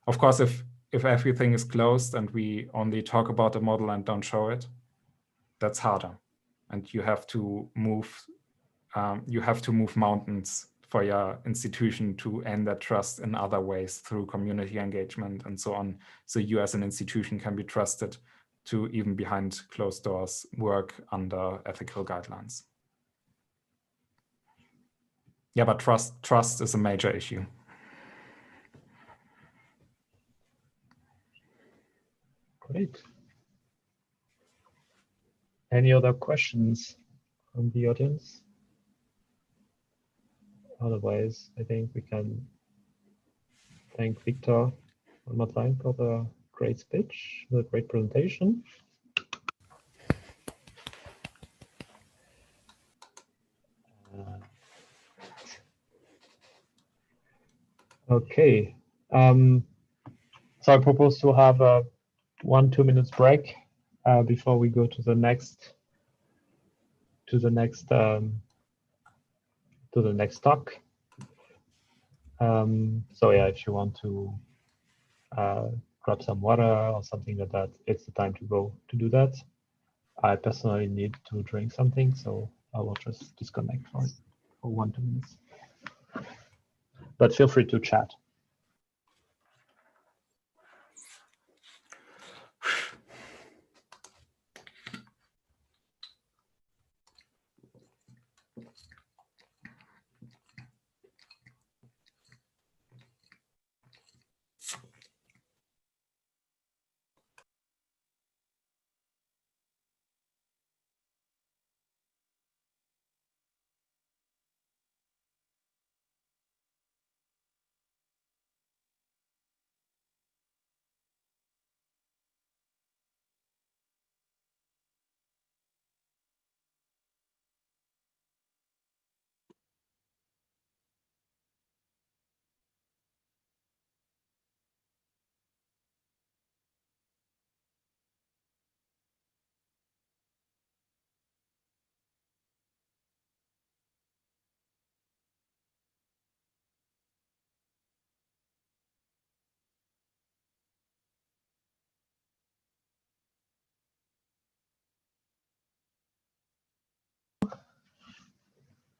Of course, if everything is closed and we only talk about a model and don't show it, that's harder. And you have to move mountains for your institution to earn that trust in other ways through community engagement and so on. So you as an institution can be trusted to, even behind closed doors, work under ethical guidelines. Yeah, but trust is a major issue. Great. Any other questions from the audience? Otherwise, I think we can thank Victor one more time for the great speech, the great presentation. Okay. So I propose to have a 1-2 minutes break before we go to the next talk. So yeah, if you want to grab some water or something like that, it's the time to go to do that. I personally need to drink something, so I will just disconnect for 1-2 minutes. But feel free to chat.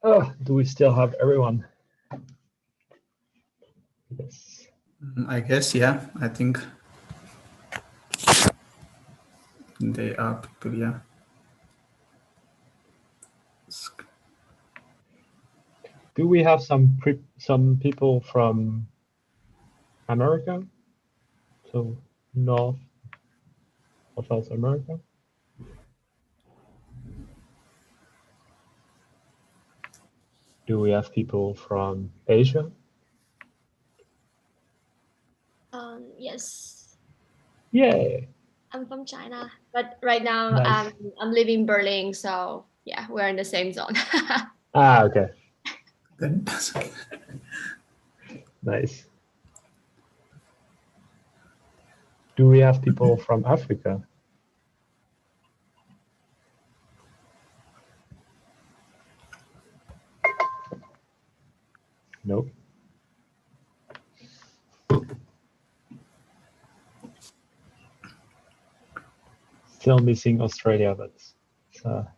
Oh, do we still have everyone? Yes. I guess, yeah. I think they are people, yeah. Do we have some people from America? So North or South America? Do we have people from Asia? Yes. Yay! I'm from China, but right now Nice. I'm living in Berlin, so yeah, we're in the same zone. Ah, okay. Then Nice. Do we have people from Africa? Nope. Still missing Australia, but it's a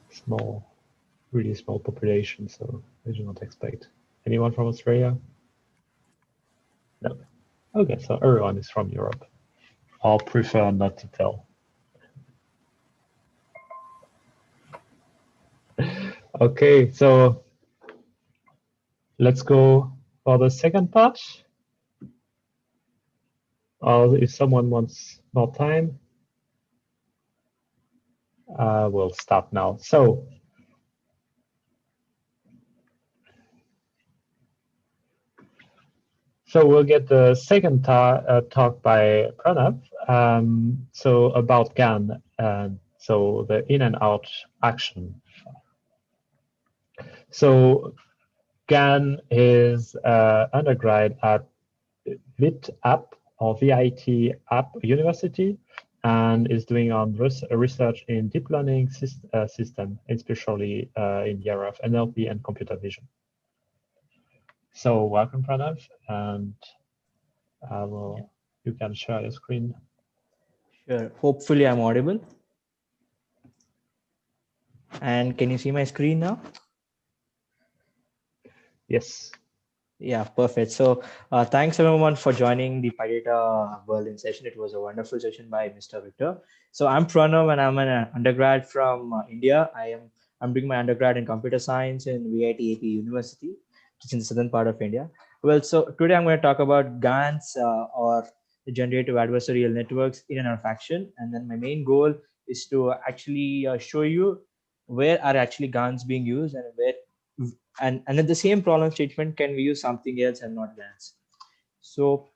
small, really small population, so I do not expect. Anyone from Australia? No. Okay, so everyone is from Europe. I'll prefer not to tell. Okay, so let's go for the second part. Or if someone wants more time, we'll start now. So we'll get the second talk by Pranav. So about GAN, and so the in and out action. So GAN is undergrad at Meetup or VIT App University. and is doing on research in deep learning system, especially in the area of NLP and computer vision. So welcome, Pranav, and you can share your screen. Sure. Hopefully I'm audible. And can you see my screen now? Yes. Yeah, perfect. So thanks everyone for joining the PyData Berlin session. It was a wonderful session by Mr. Victor. So I'm Pranav and I'm an undergrad from India. I'm doing my undergrad in computer science in VIT AP University, which is in the southern part of India. Well, so today I'm going to talk about GANs or generative adversarial networks in an action. And then my main goal is to actually show you where are actually GANs being used and where and at the same problem statement can we use something else and not GANs. So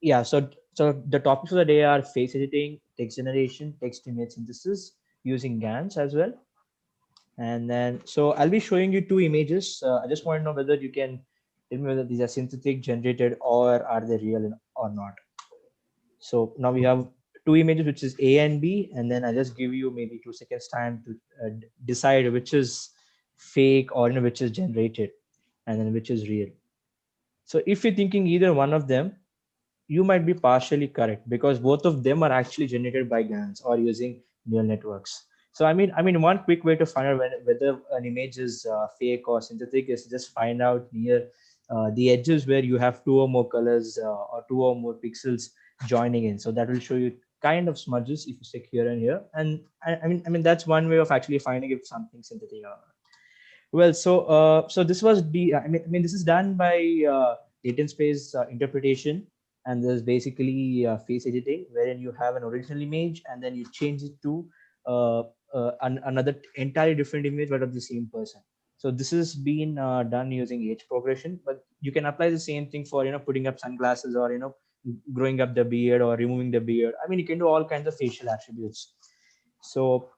yeah, so the topics of the day are face editing, text generation, text image synthesis using GANs as well. And then so I'll be showing you two images. I just want to know whether you can tell me whether these are synthetic, generated, or are they real or not. So now we have two images, which is A and B, and then I just give you maybe 2 seconds time to decide which is fake or which is generated, and then which is real. So if you're thinking either one of them, you might be partially correct because both of them are actually generated by GANs or using neural networks. So I mean, one quick way to find out whether an image is fake or synthetic is just find out near the edges where you have two or more colors or two or more pixels joining in. So that will show you kind of smudges if you stick here and here. And I mean that's one way of actually finding if something's synthetic or not. Well, so this was I mean this is done by latent space interpretation, and there's basically face editing wherein you have an original image and then you change it to another entirely different image but of the same person. So this has been done using age progression, but you can apply the same thing for putting up sunglasses or growing up the beard or removing the beard. I mean you can do all kinds of facial attributes. So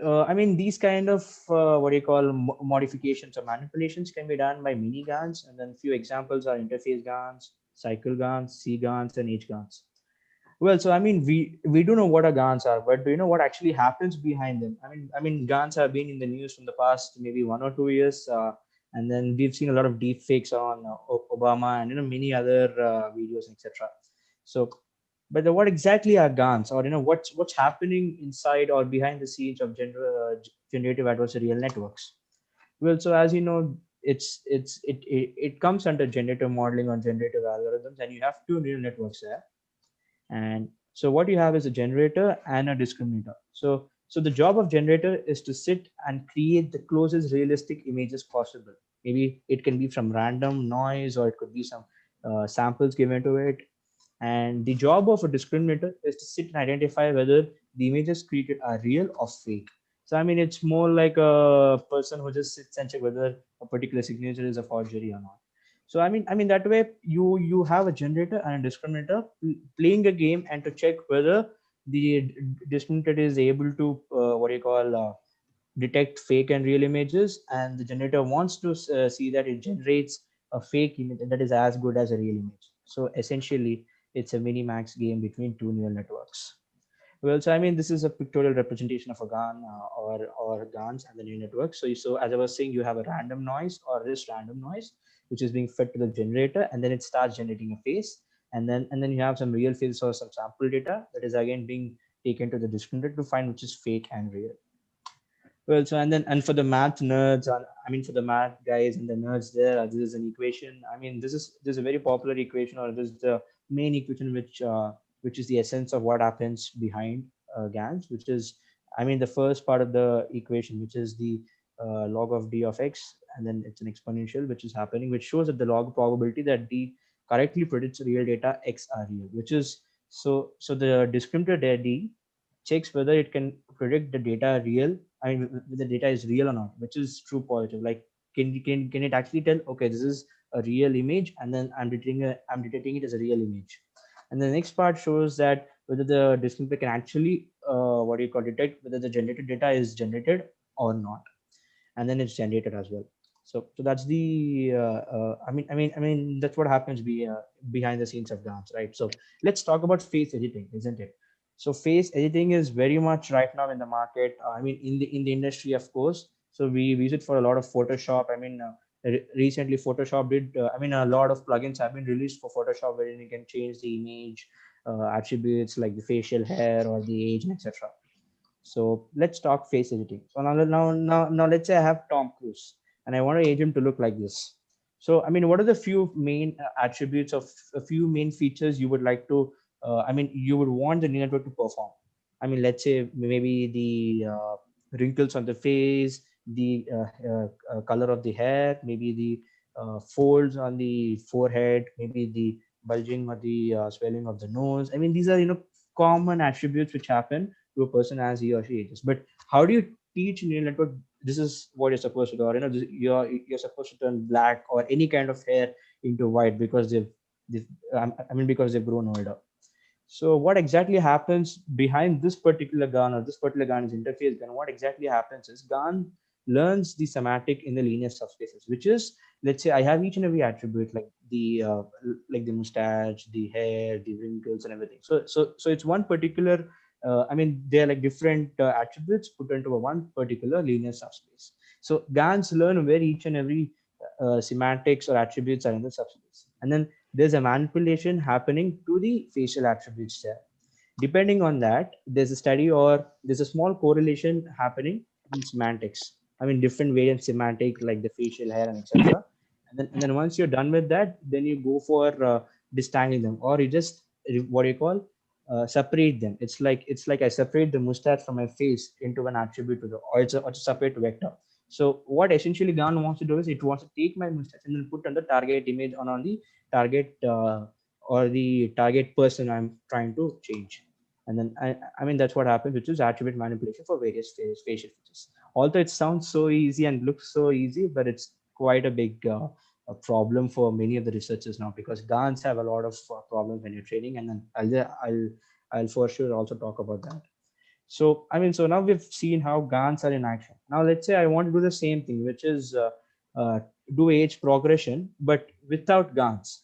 I mean these kind of what do you call modifications or manipulations can be done by mini GANs, and then few examples are interface GANs, cycle GANs, C GANs, and H GANs. Well, so I mean we do know what a GANs are, but do you know what actually happens behind them? I mean GANs have been in the news from the past maybe 1 or 2 years, and then we've seen a lot of deep fakes on Obama and many other videos, etc. So but what exactly are GANs, or what's happening inside or behind the scenes of generative adversarial networks? Well, so as you know, it comes under generative modeling or generative algorithms, and you have two neural networks there. And so what you have is a generator and a discriminator. So the job of generator is to sit and create the closest realistic images possible. Maybe it can be from random noise, or it could be some samples given to it. And the job of a discriminator is to sit and identify whether the images created are real or fake. So I mean, it's more like a person who just sits and check whether a particular signature is a forgery or not. So I mean that way you have a generator and a discriminator playing a game, and to check whether the discriminator is able to detect fake and real images, and the generator wants to see that it generates a fake image that is as good as a real image. So essentially, it's a mini max game between two neural networks. Well, so I mean, this is a pictorial representation of a GAN or GANs and the neural network. So as I was saying, you have a random noise or this random noise, which is being fed to the generator, and then it starts generating a face, and then you have some real face or some sample data that is again being taken to the discriminator to find which is fake and real. Well, so and for the math nerds, I mean for the math guys and the nerds there, this is an equation. I mean this is a very popular equation, or this is the main equation which is the essence of what happens behind GANs, which is I mean the first part of the equation, which is the log of d of x, and then it's an exponential which is happening, which shows that the log probability that d correctly predicts real data x are real, which is so the discriminator d checks whether it can predict the data real. I mean, the data is real or not, which is true positive. Like, can it actually tell, okay, this is a real image, and then I'm detecting it as a real image. And the next part shows that whether the discriminator can actually detect whether the generated data is generated or not, and then it's generated as well. So that's the that's what happens behind the scenes of GANs, right? So let's talk about face editing, isn't it? So face editing is very much right now in the market. In the industry, of course. So we use it for a lot of Photoshop. Recently Photoshop did. A lot of plugins have been released for Photoshop wherein you can change the image attributes like the facial hair or the age and etc. So let's talk face editing. So now let's say I have Tom Cruise and I want to age him to look like this. So what are the few main attributes of a few main features you would like to you would want the neural network to perform? Let's say maybe the wrinkles on the face, the color of the hair, maybe the folds on the forehead, maybe the bulging or the swelling of the nose. These are common attributes which happen to a person as he or she ages. But how do you teach neural network this is what you're supposed to do? Or you're supposed to turn black or any kind of hair into white because they've because they've grown older. So what exactly happens behind this particular GAN or this particular GAN's interface GAN? What exactly happens is GAN learns the semantic in the linear subspaces, which is, let's say I have each and every attribute like the mustache, the hair, the wrinkles, and everything. So it's one particular. They're like different attributes put into one particular linear subspace. So GANs learn where each and every semantics or attributes are in the subspace, and then there's a manipulation happening to the facial attributes there. Depending on that, there's a study or there's a small correlation happening in semantics. Different variant semantic like the facial hair and etc. And then once you're done with that, then you go for distangling them, or you just what do you call separate them. It's like I separate the mustache from my face into an attribute to the, or it's a separate vector. So what essentially GAN wants to do is it wants to take my mustache and then put on the target image on the target or the target person I'm trying to change. And then that's what happens, which is attribute manipulation for various facial features. Although it sounds so easy and looks so easy, but it's quite a big a problem for many of the researchers now, because GANs have a lot of problems when you're training, and then I'll for sure also talk about that. So now we've seen how GANs are in action. Now let's say I want to do the same thing, which is do age progression, but without GANs.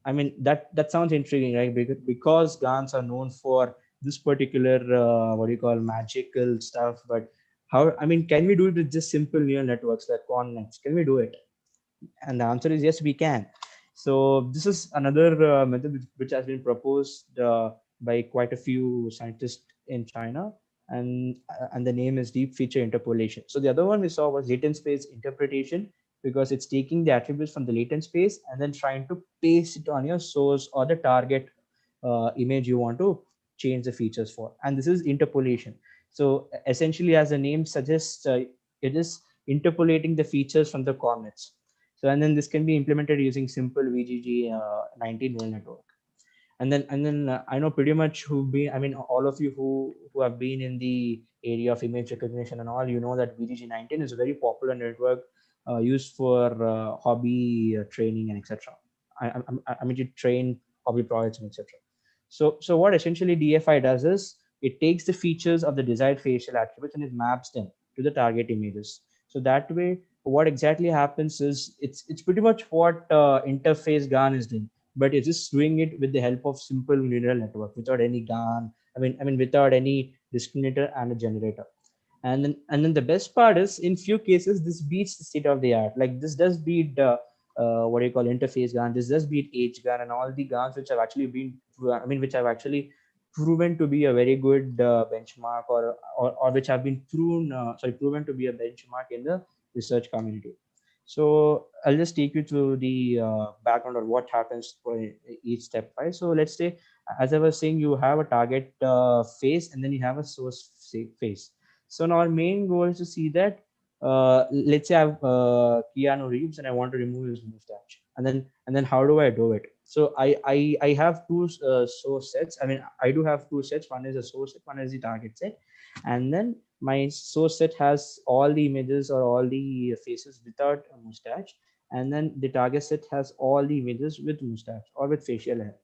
That sounds intriguing, right? Because GANs are known for this particular what do you call magical stuff. But how? Can we do it with just simple neural networks like connects? Can we do it? And the answer is yes, we can. So this is another method which has been proposed by quite a few scientists in China, and the name is deep feature interpolation. So the other one we saw was latent space interpretation, because it's taking the attributes from the latent space and then trying to paste it on your source or the target image you want to change the features for. And this is interpolation. So essentially, as the name suggests, it is interpolating the features from the coordinates. So, and then this can be implemented using simple VGG 19 neural network. And then I know pretty much all of you who have been in the area of image recognition and all, you know that VGG 19 is a very popular network used for hobby training and etc. To train hobby projects and etc. So what essentially DFI does is it takes the features of the desired facial attributes and it maps them to the target images. So that way, what exactly happens is it's pretty much what interface GAN is doing, but it's just doing it with the help of simple neural network without any GAN. Without any discriminator and a generator. And then the best part is, in few cases, this beats the state of the art. Like this does beat what do you call interface GAN. This does beat age GAN and all the GANs which have actually been, which have actually proven to be a very good benchmark, or which have been proven to be a benchmark in the research community. So I'll just take you through the background of what happens for each step. Right. So let's say, as I was saying, you have a target face and then you have a source face. So now our main goal is to see that, let's say I have Keanu Reeves and I want to remove his mustache. And then how do I do it? So I have two source sets. I do have two sets. One is a source set, one is the target set. And then my source set has all the images or all the faces without a mustache. And then the target set has all the images with mustache or with facial hair.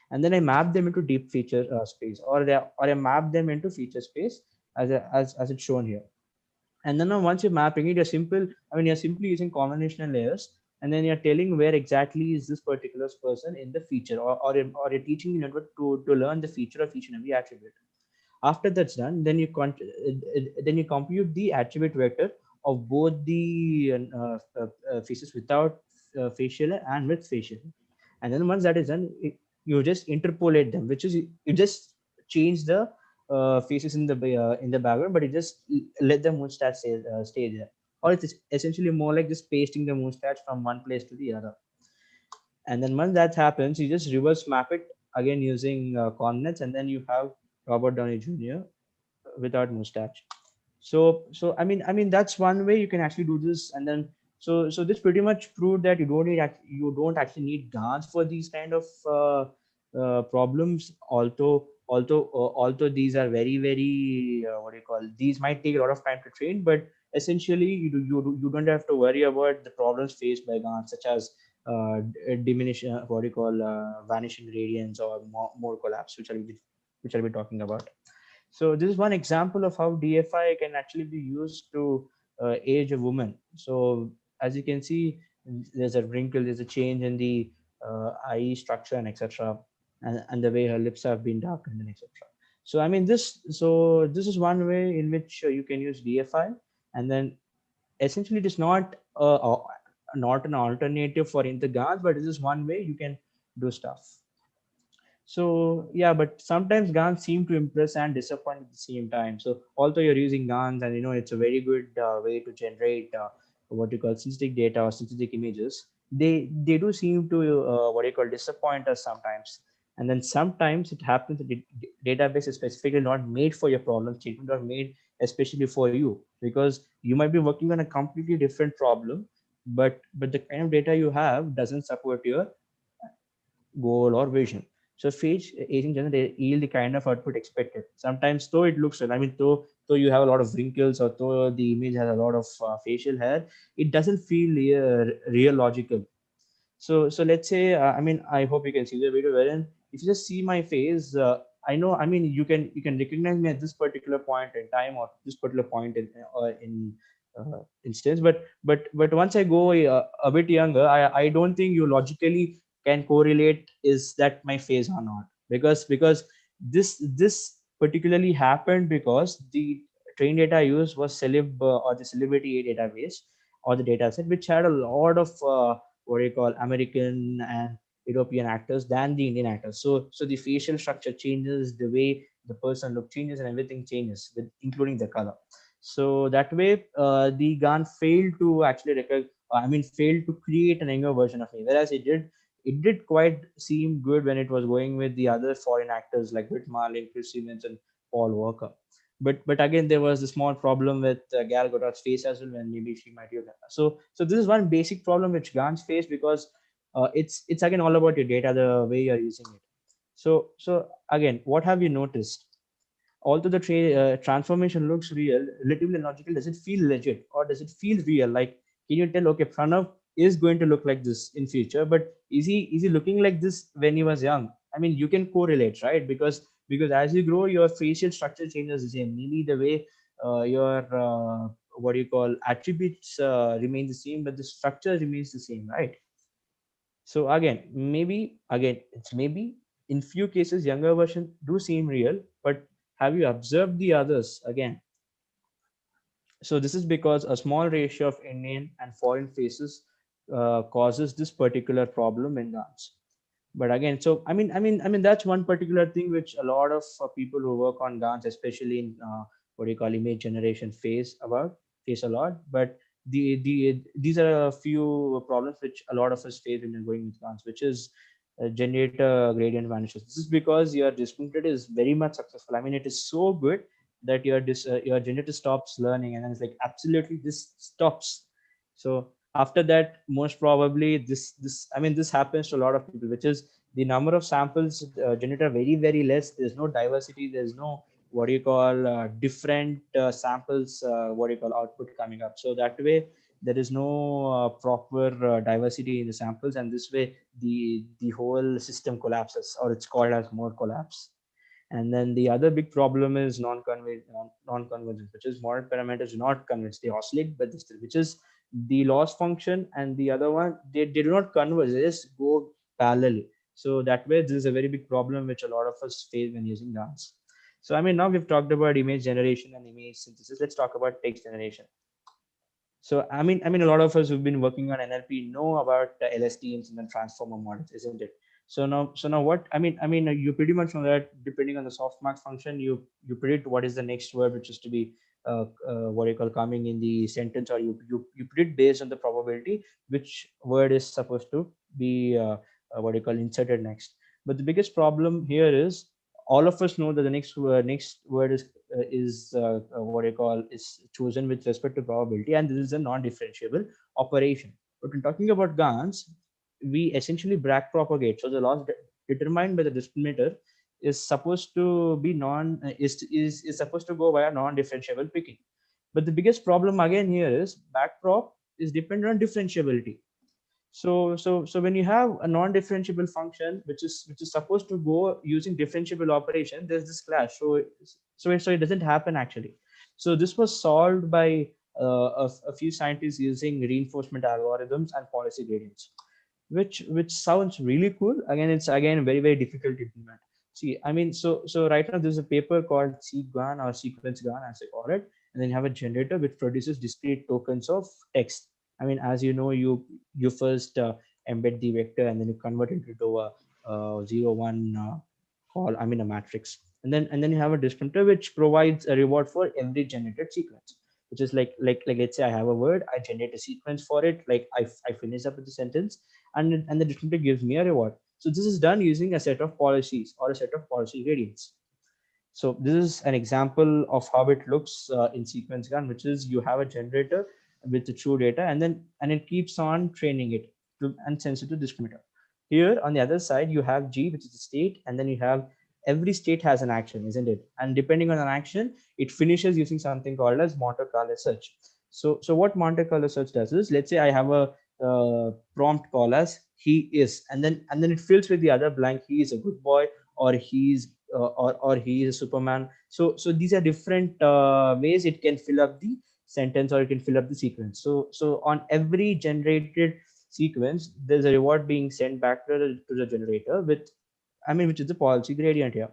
And then I map them into deep feature space, or I map them into feature space as it's shown here. And then once you're mapping it, you're simply using convolutional layers, and then you're telling where exactly is this particular person in the feature, or you're teaching the network to learn the feature of each and every attribute. After that's done, then you compute the attribute vector of both the faces without facial and with facial. And then once that is done, you just interpolate them, which is you just change the faces in the background, but you just let the mustache stay there. Or it's essentially more like just pasting the mustache from one place to the other. And then once that happens, you just reverse map it again using coordinates, and then you have Robert Downey Jr. without mustache. So that's one way you can actually do this. And then so this pretty much proved that you don't actually need GANs for these kind of problems. Although these are very what do you call, these might take a lot of time to train, but essentially you don't have to worry about the problems faced by GANs, such as diminution, what do you call, vanishing gradients or more collapse, which I'll be talking about. So this is one example of how DFI can actually be used to age a woman. So as you can see, there's a wrinkle, there's a change in the eye structure and etc. And the way her lips have been darkened and etc. So this is one way in which you can use DFI, and then essentially it is not an alternative for InterGANs, but this is one way you can do stuff. So yeah, but sometimes GANs seem to impress and disappoint at the same time. So although you're using GANs, and it's a very good way to generate what you call synthetic data or synthetic images, they do seem to what you call disappoint us sometimes. And then sometimes it happens that the database is specifically not made for your problem statement, or made especially for you, because you might be working on a completely different problem, but the kind of data you have doesn't support your goal or vision. So phage aging doesn't yield the kind of output expected. Sometimes, though it looks well, though you have a lot of wrinkles, or though the image has a lot of facial hair, it doesn't feel real logical. So let's say, I hope you can see the video wherein if you just see my face, you can recognize me at this particular point in time, or this particular point in instance. But once I go a bit younger, I don't think you logically can correlate is that my face or not, because this particularly happened because the train data I used was or the celebrity database, or the data set, which had a lot of what do you call, American and European actors than the Indian actors. So the facial structure changes, the way the person look changes, and everything changes, including the color. So that way, the GAN failed to actually failed to create an younger version of me, whereas it did quite seem good when it was going with the other foreign actors like Whit Marlin, Chris Evans, and Paul Walker. But again, there was a small problem with Gal Gadot's face as well, when maybe she might have. So this is one basic problem which GANs face, because it's again all about your data, the way you're using it. So again, what have you noticed? Although the transformation looks real, relatively logical, does it feel legit, or does it feel real? Like, can you tell, okay, Pranav is going to look like this in future, but is he looking like this when he was young? You can correlate, right? Because as you grow, your facial structure changes the same. Maybe the way your what do you call, attributes remain the same, but the structure remains the same, right? So again, it's maybe in few cases younger versions do seem real, but have you observed the others again? So this is because a small ratio of Indian and foreign faces causes this particular problem in dance. But again, so that's one particular thing which a lot of people who work on GANs, especially in what do you call, image generation, face a lot. But these are a few problems which a lot of us face when you're going with GANs, which is generator gradient vanishes. This is because your discriminator is very much successful. It is so good that your generator stops learning, and then it's like, absolutely, this stops. So after that, most probably this happens to a lot of people, which is the number of samples generated very less. There's no diversity, there's no what do you call, different samples, what do you call, output coming up. So that way there is no proper diversity in the samples, and this way the whole system collapses, or it's called as mode collapse. And then the other big problem is non-convergence, which is model parameters do not converge. They oscillate, but they still, which is the loss function, and the other one, they do not converge. They just go parallelly. So that way, this is a very big problem which a lot of us face when using GANs. So I mean, now we've talked about image generation and image synthesis. Let's talk about text generation. So I mean, a lot of us who've been working on NLP know about LSTMs and then transformer models, isn't it? So now what you pretty much know that depending on the softmax function, you predict what is the next word which is to be what you call coming in the sentence, or you predict based on the probability which word is supposed to be what you call inserted next. But the biggest problem here is all of us know that the next word is what I call is chosen with respect to probability, and this is a non-differentiable operation. But when talking about GANs, we essentially back propagate. So the loss determined by the discriminator is supposed to be is supposed to go via non-differentiable picking. But the biggest problem again here is backprop is dependent on differentiability. So when you have a non-differentiable function which is supposed to go using differentiable operation, there's this clash. So it doesn't happen actually. So this was solved by a few scientists using reinforcement algorithms and policy gradients, which sounds really cool. Again, it's again very difficult to implement. See, I mean, so right now there's a paper called SeqGAN or sequence GAN as I call it, and then you have a generator which produces discrete tokens of text. I mean, as you know, you first embed the vector and then you convert it into a 0 1 call. I mean, a matrix, and then you have a descriptor which provides a reward for every generated sequence, which is like let's say I have a word, I generate a sequence for it, like I finish up with the sentence, and the descriptor gives me a reward. So this is done using a set of policies or a set of policy gradients. So this is an example of how it looks in sequence GAN, which is you have a generator with the true data, and it keeps on training it and sends it to discriminator. Here on the other side, you have G, which is the state, and then you have every state has an action, isn't it? And depending on an action, it finishes using something called as Monte Carlo search. So what Monte Carlo search does is, let's say I have a prompt call as he is, and then it fills with the other blank, he is a good boy, or he's or he is a Superman. So these are different ways it can fill up the sentence, or it can fill up the sequence. So on every generated sequence, there's a reward being sent back to the generator which is the policy gradient here.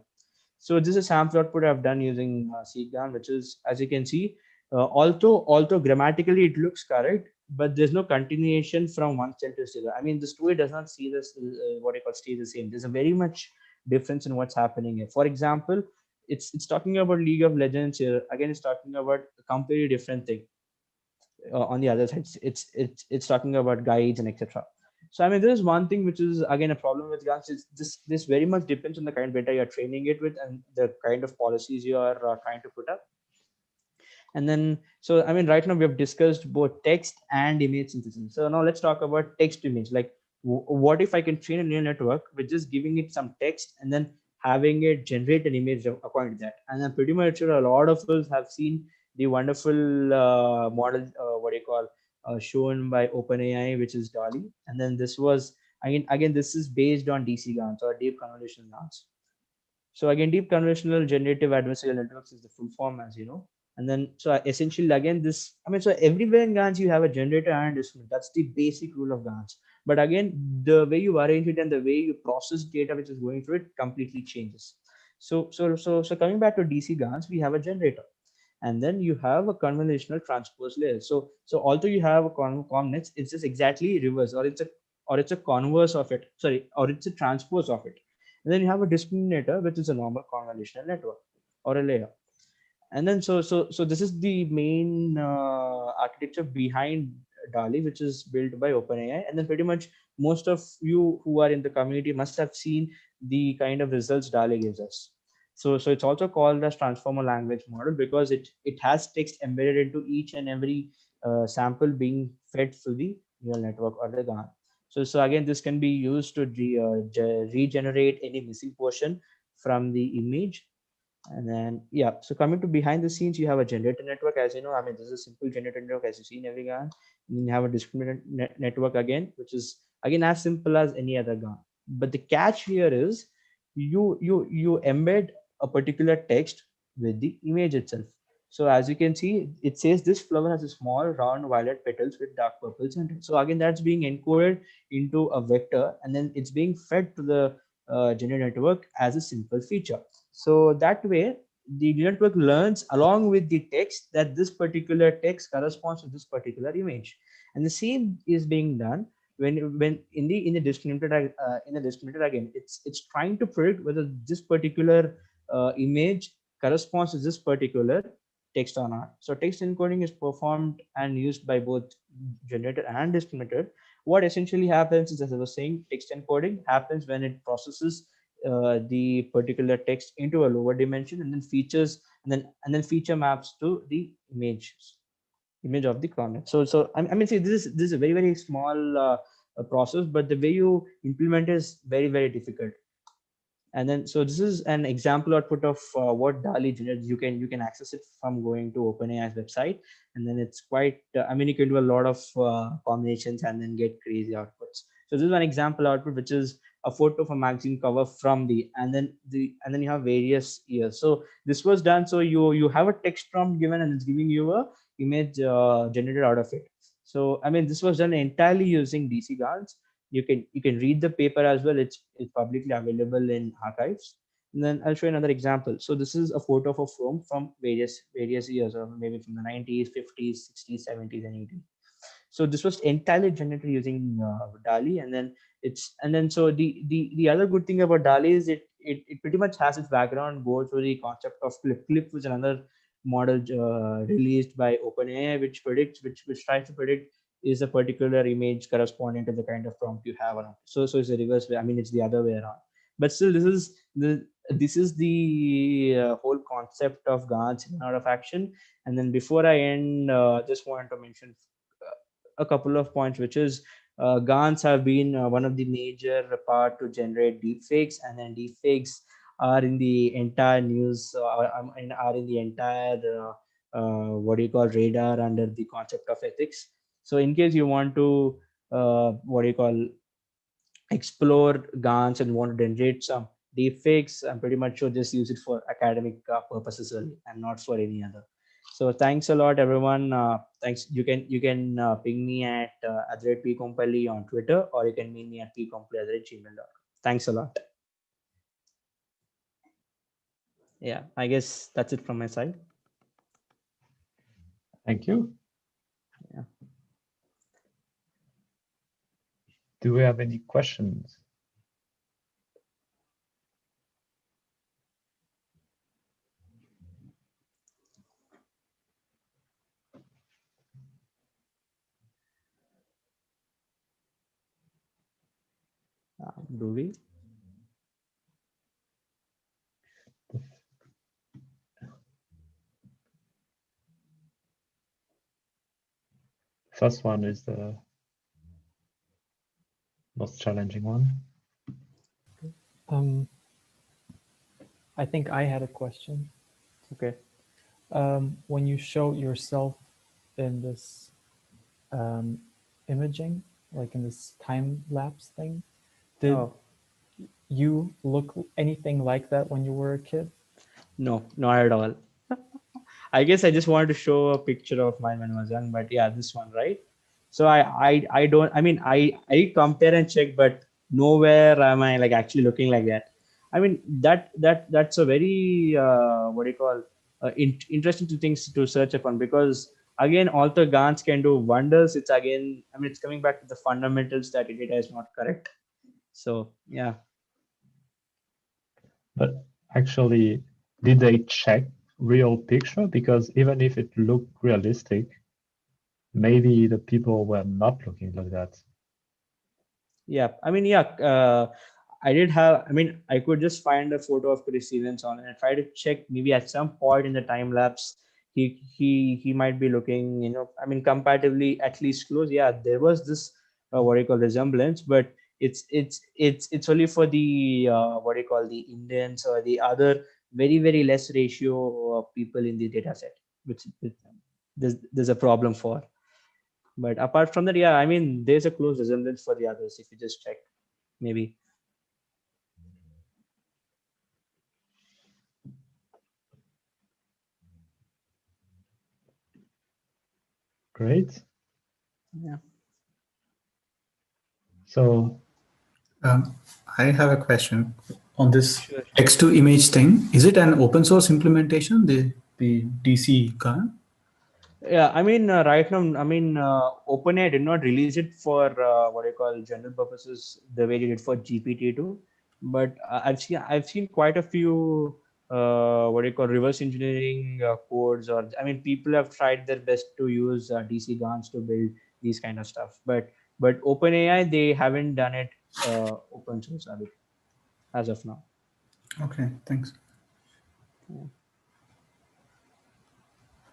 So this is a sample output I've done using CGAN, which is, as you can see, although grammatically it looks correct, but there's no continuation from one sentence to the other. I mean, the story does not see this what I call stay the same. There's a very much difference in what's happening here. For example, it's talking about League of Legends here. Again, it's talking about a completely different thing. On the other side, it's talking about guides and etc. So I mean, there is one thing which is again a problem with GANs. Is this very much depends on the kind of data you're training it with and the kind of policies you are trying to put up. And then, so I mean, right now we have discussed both text and image synthesis. So now let's talk about text to image. Like, what if I can train a neural network with just giving it some text and then having it generate an image according to that? And I'm pretty much sure a lot of us have seen the wonderful model, shown by OpenAI, which is DALL-E. And then this was, again, this is based on DC GANs or deep convolutional GANs. So again, deep convolutional generative adversarial networks is the full form, as you know. And then, so essentially, again, so everywhere in GANs, you have a generator and a discriminator. That's the basic rule of GANs. But again, the way you arrange it and the way you process data which is going through it completely changes. So coming back to DC GANs, we have a generator. And then you have a convolutional transpose layer. So although you have a convex, it's just exactly reverse, or it's a converse of it. Sorry, or it's a transpose of it. And then you have a discriminator, which is a normal convolutional network or a layer. And then so this is the main architecture behind DALL-E, which is built by OpenAI. And then pretty much most of you who are in the community must have seen the kind of results DALL-E gives us. So it's also called as transformer language model because it has text embedded into each and every sample being fed through the neural network or the GAN. So again, this can be used to regenerate any missing portion from the image. And then, yeah, so coming to behind the scenes, you have a generator network. As you know, I mean, this is a simple generator network as you see in every GAN. And then you have a discriminator network again, which is again as simple as any other GAN. But the catch here is you embed a particular text with the image itself. So as you can see, it says this flower has a small round violet petals with dark purple center. So again, that's being encoded into a vector, and then it's being fed to the general network as a simple feature. So that way, the network learns along with the text that this particular text corresponds to this particular image, and the same is being done when in the discriminator again. It's trying to predict whether this particular image corresponds to this particular text or not. So text encoding is performed and used by both generator and discriminator. What essentially happens is, as I was saying, text encoding happens when it processes the particular text into a lower dimension, and then and then feature maps to the image of the comment. So I mean, see, this is a very small process, but the way you implement is very difficult. And then, so this is an example output of what DALI generates. You can access it from going to OpenAI's website, and then it's quite. I mean, you can do a lot of combinations and then get crazy outputs. So this is one example output, which is a photo of a magazine cover from and then you have various years. So this was done. So you have a text prompt given, and it's giving you a image generated out of it. So I mean, this was done entirely using DC GANs. You can read the paper as well. It's publicly available in archives. And then I'll show you another example. So this is a photo of a film from various years, or maybe from the 90s, 50s, 60s, 70s, and 80s. So this was entirely generated using DALI. So the other good thing about DALI is it pretty much has its background go through the concept of Clip, which is another model released by OpenAI, which tries to predict is a particular image corresponding to the kind of prompt you have or not. So it's the reverse way. I mean, it's the other way around. But still, this is the whole concept of GANs in and out of action. And then before I end, just wanted to mention a couple of points, which is GANs have been one of the major part to generate deepfakes, and then deepfakes are in the entire news, are in the entire what do you call radar under the concept of ethics. So in case you want to explore GANs and want to generate some deepfakes, I'm pretty much sure just use it for academic purposes only and not for any other. So thanks a lot, everyone. Thanks. You can ping me at @pkompelli on Twitter, or you can ping me at pkompelli@gmail.com. Thanks a lot. Yeah, I guess that's it from my side. Thank you. Yeah. Do we have any questions? Do we? First one is the most challenging one. I think I had a question. Okay. When you show yourself in this imaging, like in this time lapse thing, did you look anything like that when you were a kid? No, not at all. I guess I just wanted to show a picture of mine when I was young, but yeah, this one, right? So I don't, I mean, I compare and check, but nowhere am I like actually looking like that. I mean, that's a very interesting things to search upon, because again, although GANs can do wonders, it's again, I mean, it's coming back to the fundamentals that data is not correct. So yeah. But actually, did they check real picture? Because even if it looked realistic, maybe the people were not looking like that. Yeah, I mean, yeah, I did have, I mean, I could just find a photo of Chris Stevens on and try to check maybe at some point in the time lapse, he might be looking, you know, I mean, comparatively at least close. Yeah, there was this resemblance, but it's only for the the Indians or the other very less ratio of people in the data set, which there's a problem for. But apart from that, yeah, I mean, there's a close resemblance for the others if you just check, maybe. Great. Yeah. So I have a question on this Sure. text to image thing. Is it an open source implementation, the DC GAN? Yeah, I mean, right now, I mean, OpenAI did not release it for what I call general purposes the way they did for GPT-2, but I've seen quite a few what do you call reverse engineering codes, or I mean, people have tried their best to use DC GANs to build these kind of stuff, but OpenAI, they haven't done it open source as of now. Okay, thanks.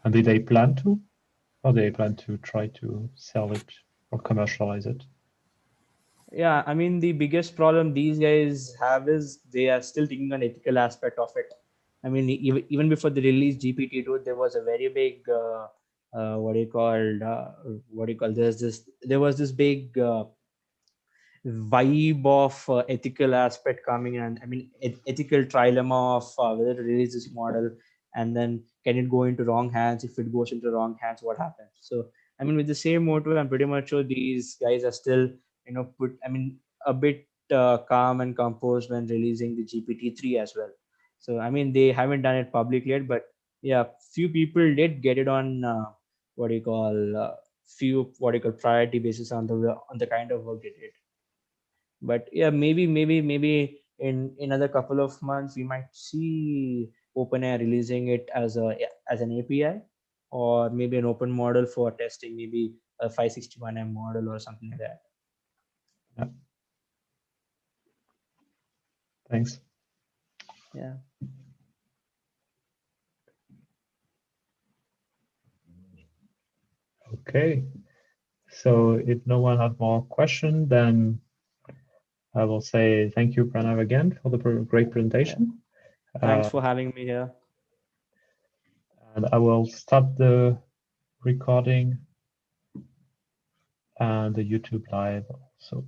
and do they plan to? Or they plan to try to sell it or commercialize it? Yeah, I mean, the biggest problem these guys have is they are still thinking on ethical aspect of it. I mean, even before they released GPT-2, there was a very big there was this big vibe of ethical aspect coming, and I mean ethical trilemma of whether to release this model, and then can it go into wrong hands? If it goes into wrong hands, what happens? So I mean, with the same motive, I'm pretty much sure these guys are still a bit calm and composed when releasing the GPT-3 as well. So I mean, they haven't done it publicly yet, but yeah, few people did get it on few priority basis on the kind of work they did. But yeah, maybe in another couple of months we might see OpenAI releasing it as an API, or maybe an open model for testing, maybe a 561M model or something like that. Yeah. Thanks. Yeah. Okay. So if no one has more questions, then I will say thank you, Pranav, again for the great presentation. Thanks for having me here. And I will stop the recording and the YouTube live also.